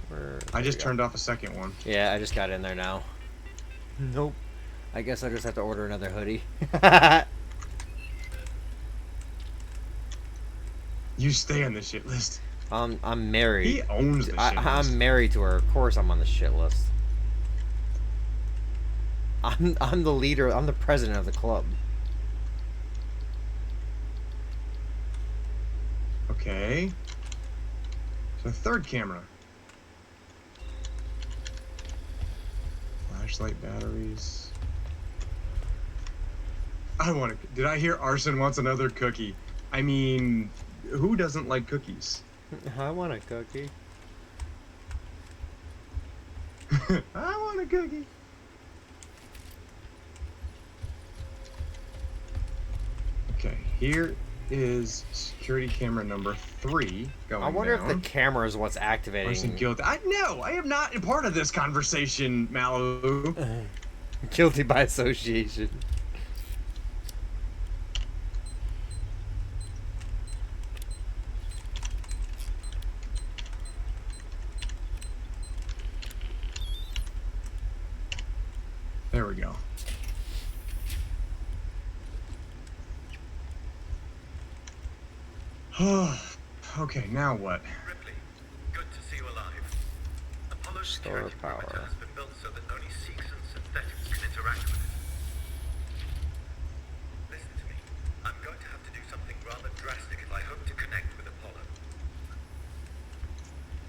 where? I just there we turned off a second one. go. Yeah, I just got in there now. Nope. I guess I just have to order another hoodie. You stay on the shit list. I'm married. He owns the shit list. I'm married to her. Of course, I'm on the shit list. I'm the leader. I'm the president of the club. Okay. So third camera. Flashlight batteries. I want to. Did I hear Arson wants another cookie? I mean, who doesn't like cookies? I want a cookie. I want a cookie. Okay, here is security camera number 3 going I wonder down. if the camera is what's Arson activating. guilty. I am not a part of this conversation, Malibu. Guilty by association. There we go. Okay, now what? Ripley, good to see you alive. Apollo's Store security power. perimeter has been built so that only Seeks and synthetics can interact with it.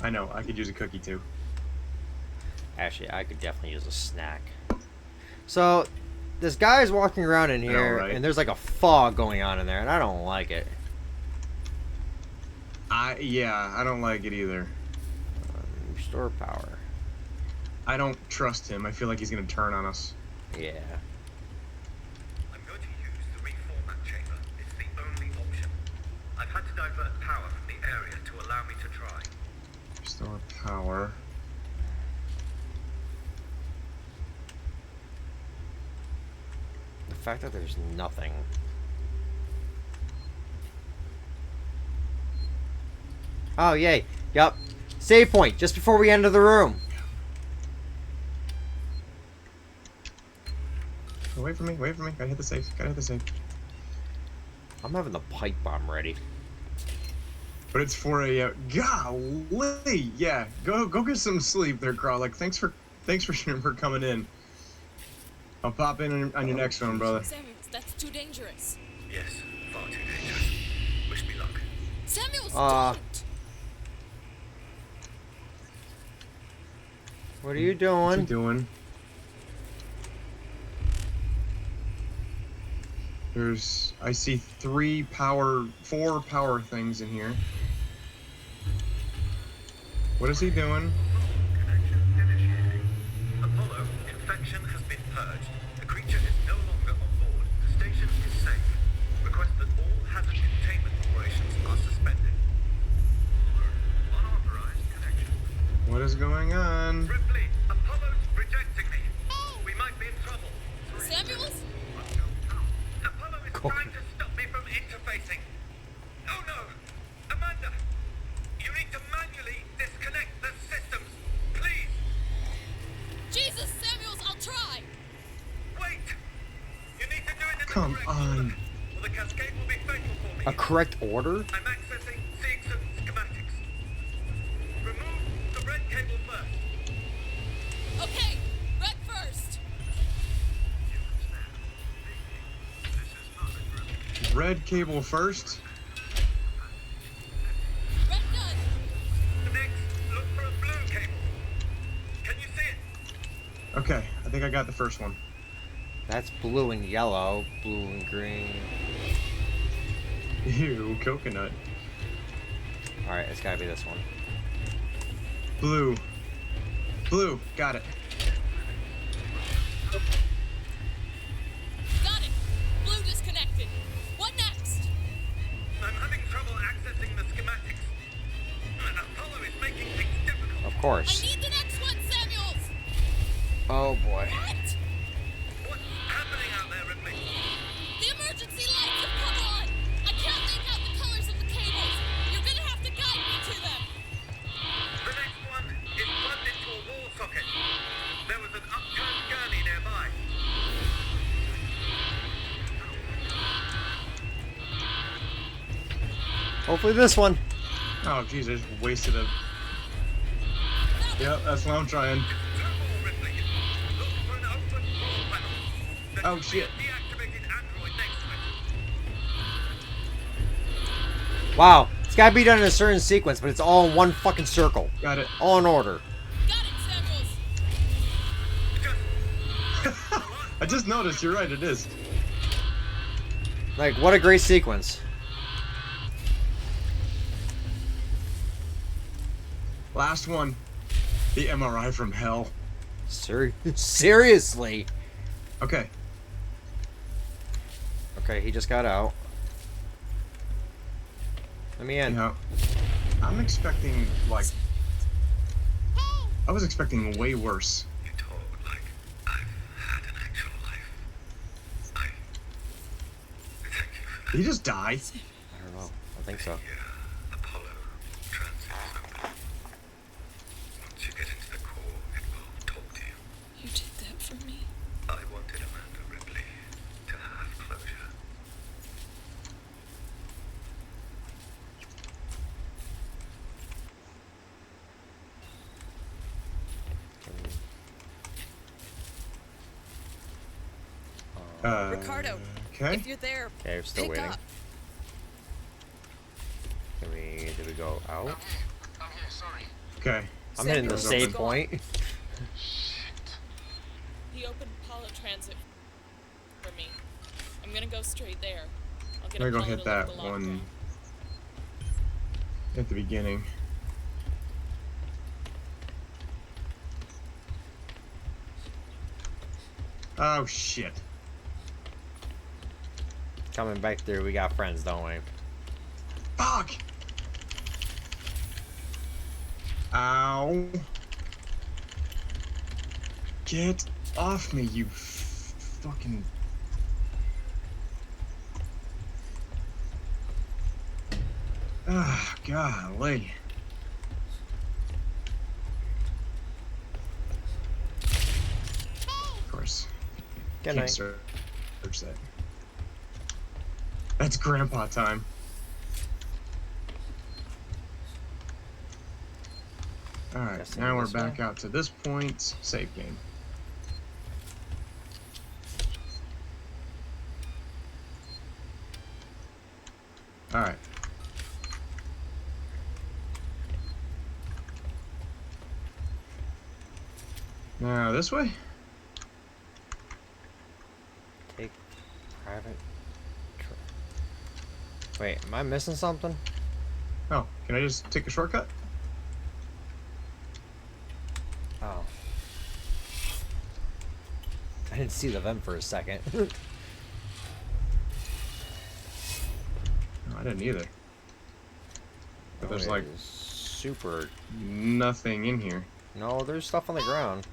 I know. I could use a cookie too. Actually, I could definitely use a snack. So, this guy's walking around in here, right. and there's like a fog going on in there, and I don't like it. Yeah, I don't like it either. Restore power. I don't trust him. I feel like he's gonna turn on us. Yeah. I'm going to use the reformat chamber. It's the only option. I've had to divert power from the area to allow me to try. Restore power. The fact that there's nothing. Oh, yay. Yup. Save point, just before we enter the room. Oh, wait for me, wait for me. Gotta hit the safe, gotta hit the safe. I'm having the pipe bomb ready. But it's 4 a.m. Golly! Yeah, go get some sleep there, Carl. Like, thanks for coming in. I'll pop in on your next one, brother. Samuels, that's too dangerous. Yes, far too dangerous. Wish me luck. Samuels, don't! What are you What's doing? he doing? I see 4 power things in here. What is he doing? Connection initiating. Apollo, infection has been purged. The creature is no longer on board. The station is safe. Request that all hazard containment operations are suspended. Unauthorized connection. What is going on? Ripley, Apollo's rejecting me. We might be in trouble. Samuels? Apollo is trying to stop me from interfacing. Oh no! Amanda! You need to manually disconnect the systems. Please! Jesus, Samuels, I'll try! Wait! You need to do it in Come the correct on. order, or the cascade will be fatal for me. A correct order? I'm accessing Seegson schematics. Remove the red cable first. Okay, red first! Red cable first? Red done! Next, look for a blue cable. Can you see it? Okay, I think I got the first one. That's blue and yellow, blue and green. Ew, coconut. Alright, it's gotta be this one. Blue. Blue, got it. Got it! Blue disconnected. What next? I'm having trouble accessing the schematics. Apollo is making things difficult. Of I course. need the next one, Samuels! Oh boy. What? What's happening out there, Ripley? The emergency lights have come on! I can't make out the colors of the cables! You're gonna have to guide me to them! The next one is plugged into a wall socket. There was an upturned gurney nearby. Hopefully this one. Oh, jeez, I just wasted a... Yep, that's what I'm trying. Turbo, Ripley. Look for an open control panel. There Oh, should be a shit. deactivated android next to it. Wow. It's gotta be done in a certain sequence, but it's all in one fucking circle. Got it. All in order. Got it, Samuels! I just noticed, you're right, it is. Like, what a great sequence. Last one. The MRI from hell. Seriously. Okay. Okay, he just got out. Let me in. Yeah. I'm expecting, like... I was expecting way worse. You talk like I've had an actual life. Thank you for Did he just die? I don't know. I think so. Apollo transit zone. Once you get into the core, it will talk to you. You did that for me. I wanted Amanda Ripley to have closure. Ricardo, Okay. if you're there, Okay, we're still pick waiting. up. Did we go out? I'm here, sorry. Okay. I'm hitting the Samuel's save gone. point. He opened Apollo Transit for me. I'm gonna go straight there. I'll get I'm gonna go Apollo hit to that lift the one lockdown. at the beginning. Oh shit. Coming back through, we got friends, don't we? Fuck! Ow. Get off me, you fucking... Ah, golly. Of course. Good Can't night. search that. That's grandpa time. Alright, Guessing now we're this back way? out to this point. Save game. Alright. Now this way? Take private. Wait, am I missing something? Oh, can I just take a shortcut? Oh. I didn't see the vent for a second. No, I didn't either. But there's like super. nothing in here. No, there's stuff on the ground.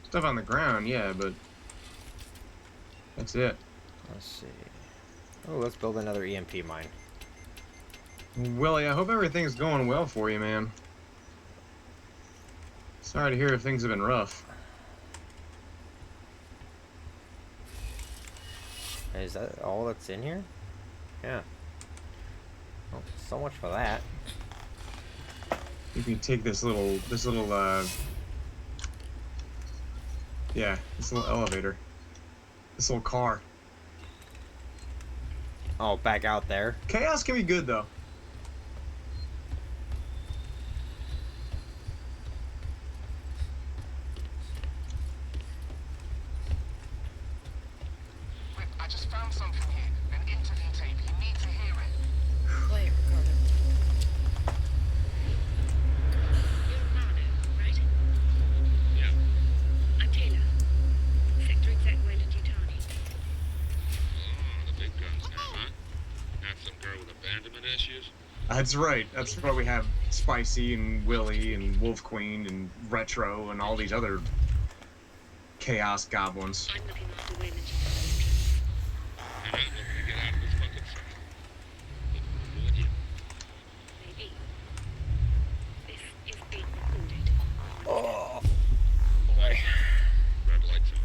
Stuff on the ground, yeah, but that's it. Let's see. Oh, let's build another EMP mine. Willie, I hope everything's going well for you, man. Sorry to hear if things have been rough. Is that all that's in here? Yeah. Well, so much for that. You can take this little yeah, this little elevator. This little car. Oh, back out there. Chaos can be good though. Wait, I just found something here. An interview tape. You need to hear it. Play it, Ricardo. You're Marno, right? Yeah. I'm Taylor. Sector Exec Weyland-Yutani. Oh, the big guns now, huh? Not some girl with abandonment issues? That's right. That's why we have Spicy and Willie and Wolf Queen and Retro and all these other chaos goblins. I'm looking after Weyland-Yutani's And I'm looking to get out of this fucking cell. Would you? maybe. This is being recorded. Oh. Red lights on.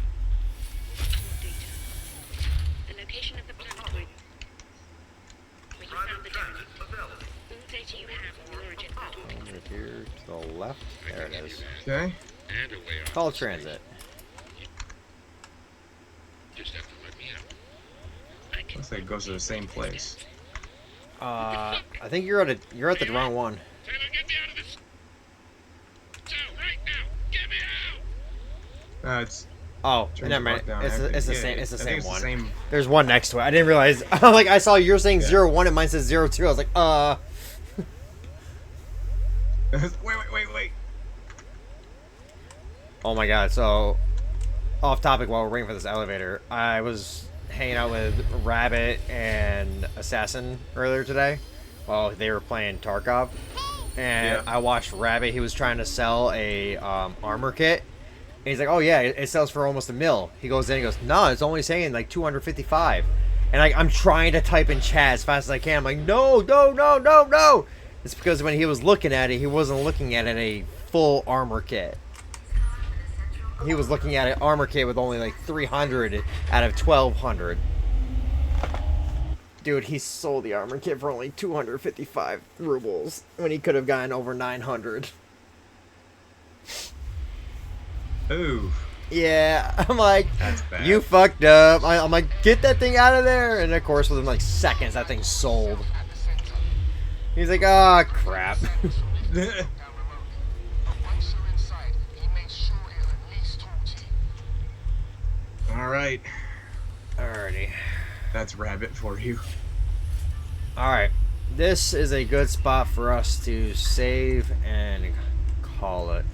What data? The location of the planetoid. Where you found the derelict. All data you have on the origin of the Over here to the left. There it is. Okay. And a way out. Call transit. Just have to let me out. Looks like it goes to the same place. I think you're at the wrong one. Taylor, get me out of this cell right now. Get me out. It's Oh, turns never the mind. lockdown It's the active. same. Yeah, It's the I think same it's one. the same. There's one next to it. I didn't realize. Like I saw you're saying Yeah. 01 and mine says 02. I was like, Wait. Oh my god. So, off topic while we're waiting for this elevator, I was hanging out with Rabbit and Assassin earlier today while they were playing Tarkov. And Yeah. I watched Rabbit. He was trying to sell a armor kit. And he's like, oh yeah, it sells for almost $1 million. He goes in and goes, no, it's only saying like 255. And I'm trying to type in chat as fast as I can. I'm like, no. It's because when he was looking at it, he wasn't looking at it a full armor kit. He was looking at an armor kit with only like 300 out of 1,200. Dude, he sold the armor kit for only 255 rubles when he could have gotten over 900. Ooh. Yeah, I'm like, That's bad. you fucked up. I'm like, get that thing out of there. And of course, within like seconds, that thing sold. He's like, oh crap. But once you're inside, he makes sure he'll at least talk to you. All right, Alrighty. that's Rabbit for you. Alright. This is a good spot for us to save and call it.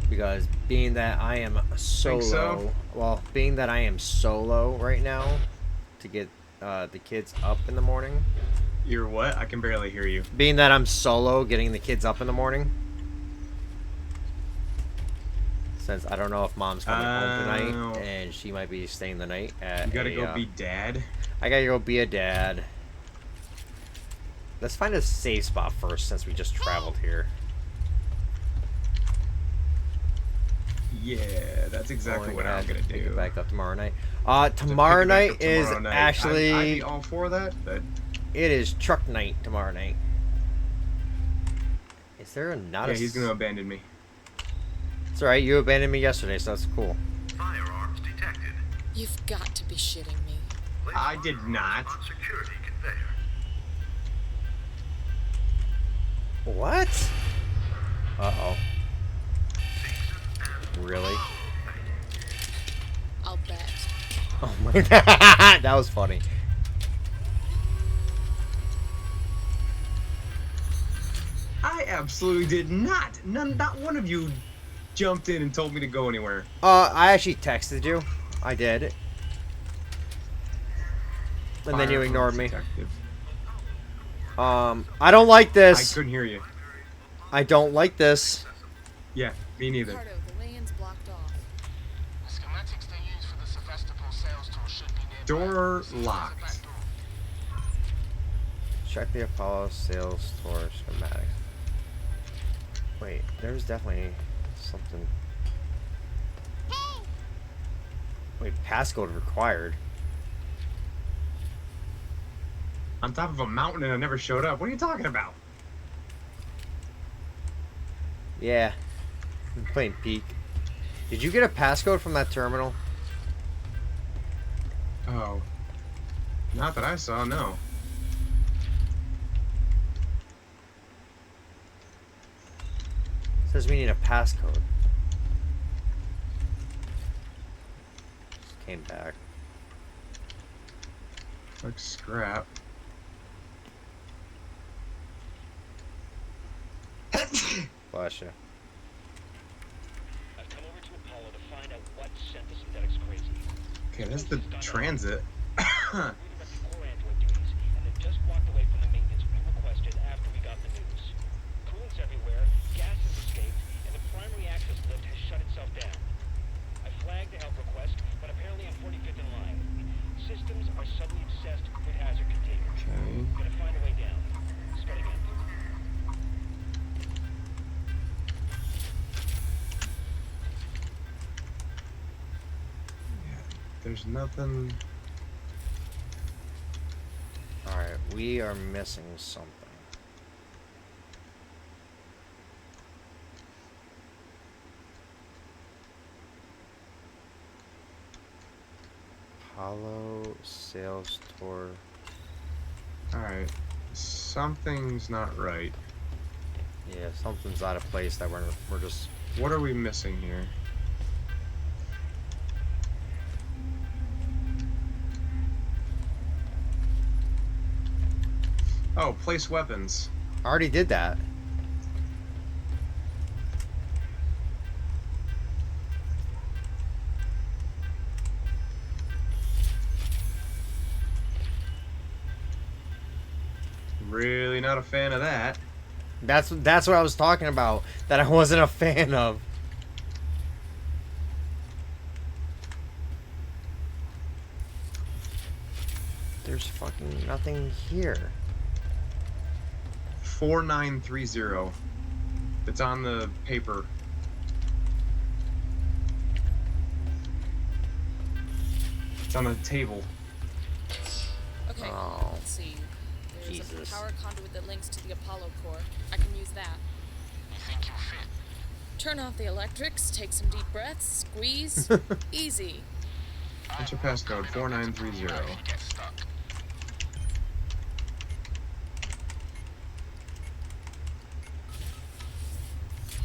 Because being that I am solo, so? well, being that I am solo right now to get the kids up in the morning. You're what? I can barely hear you. Being that I'm solo getting the kids up in the morning. Since I don't know if mom's coming home tonight and she might be staying the night at You gotta go be dad. I gotta go be a dad. Let's find a safe spot first since we just traveled here. Yeah, that's exactly what I'm gonna Pick do. it back up tomorrow night. Tomorrow night is actually. I'd be all for that, but it is truck night tomorrow night. Is there a not? Yeah, he's gonna abandon me. It's alright. You abandoned me yesterday, so that's cool. Firearms detected. You've got to be shitting me. Place I did not. on security conveyor. What? Uh-oh. Really? I'll bet. Oh my god, that was funny. I absolutely did not. Not one of you jumped in and told me to go anywhere. I actually texted you. I did. And then you ignored me. Detective. I don't like I this. couldn't hear you. I don't like this. Yeah, me neither. Ricardo, the lay-in's blocked off. The schematics they use for the Sevastopol sales tour should be nearby. Door See if there's a locked. back door. Check the Apollo sales store schematics. Wait, there's definitely something. Wait, passcode required. On top of a mountain and I never showed up. What are you talking about? Yeah. I'm playing Peak. Did you get a passcode from that terminal? Oh. Not that I saw, no. Says we need a passcode. Just came back. Like scrap. Bless you. I've come over to Apollo to find out what sent the synthetics crazy. Okay, that's the transit. Reading about the core android duties, and then just walked away from the maintenance we requested after we got the news. Coolant's everywhere, gas has escaped, and the primary access lift has shut itself down. I flagged the help request, but apparently I'm 45th in line. Systems are suddenly obsessed with hazard containment. Okay. Gonna find a way down. Start again. There's nothing. Alright, we are missing something. Apollo sales tour. Alright. Something's not right. Yeah, something's out of place that we're just. What are we missing here? Oh, place weapons. I already did that. Really not a fan of that. That's what I was talking about. That I wasn't a fan of. There's fucking nothing here. 4930. It's on the paper. It's on the table. Okay, Oh, let's see. There's Jesus. a power conduit that links to the Apollo core. I can use that. You think you'll fit? Turn off the electrics, take some deep breaths, squeeze. Easy. What's your passcode? 4930. Get stuck.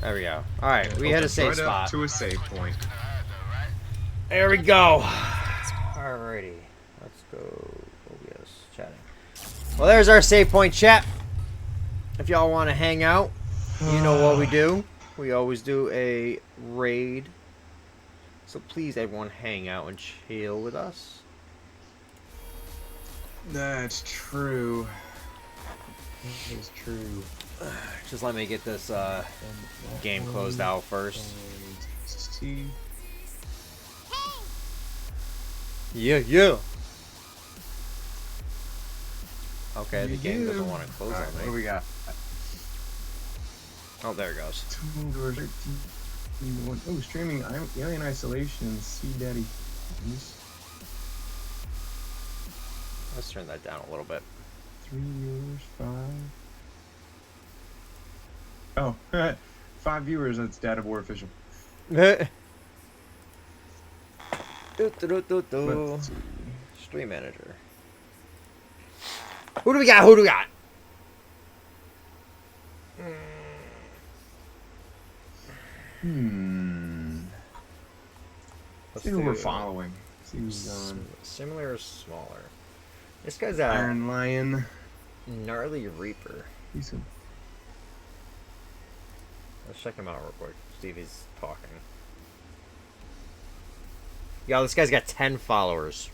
There we go. All right, we had a safe Right up spot. to a save point. There we go. Alrighty, let's go. Oh yes, chatting. Well, there's our save point, chat. If y'all want to hang out, you know what we do. We always do a raid. So please, everyone, hang out and chill with us. That's true. That is true. Just let me get this game closed out first. See. Yeah. Okay, the game doesn't want to close Alright, on what do me. we got? Oh, there it goes. 13. Oh, streaming Alien Isolation. See Daddy. Let's turn that down a little bit. 3 viewers, 5. Oh, 5 viewers. That's Data Board official. Let's see. Stream manager. Who do we got? Who do we got? Let's see who we're following. See who's on. Similar or smaller? This guy's a Iron Lion. gnarly Reaper. Decent. Let's check him out real quick. See if he's talking. Yo, this guy's got 10 followers.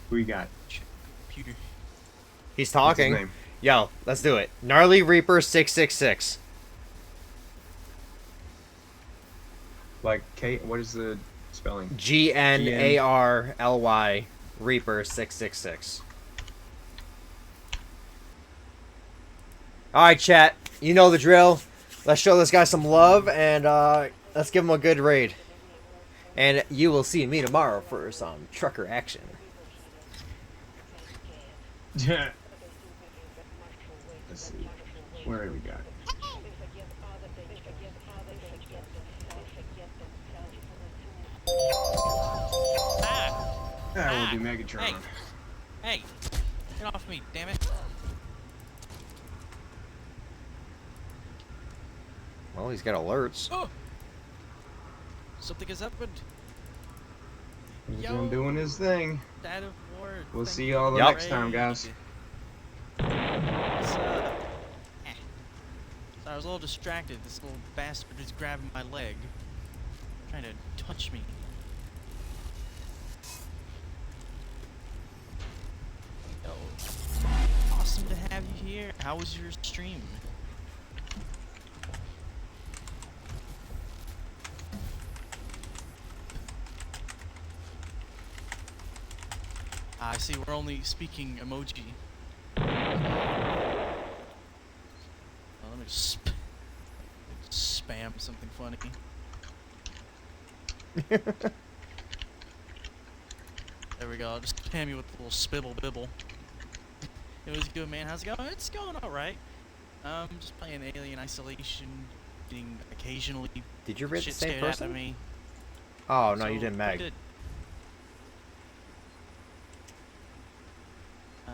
Who we got? Computer. He's What's his talking. name? Yo, let's do it. Gnarly Reaper 666. Like K. What is the spelling? GNARLY Reaper 666. Alright, chat. You know the drill. Let's show this guy some love and let's give him a good raid. And you will see me tomorrow for some trucker action. Yeah. Let's see. Where have we got? That will be Megatron. Hey, get off me, damn it. Well, he's got alerts. Oh! Something has happened. He's been doing his thing. Dad of War. We'll thank see you y'all the for next the time, raid. guys. So I was a little distracted. This little bastard is grabbing my leg. Trying to touch me. Yo. Awesome to have you here. How was your stream? I see we're only speaking emoji. Well, let me just spam something funny. There we go. I'll just spam you with a little spibble bibble. It was good, man. How's it going? It's going alright. Just playing Alien Isolation, getting occasionally Did you read the shit same scared out person? of me. Oh, no, So, you didn't, pretty Meg. good.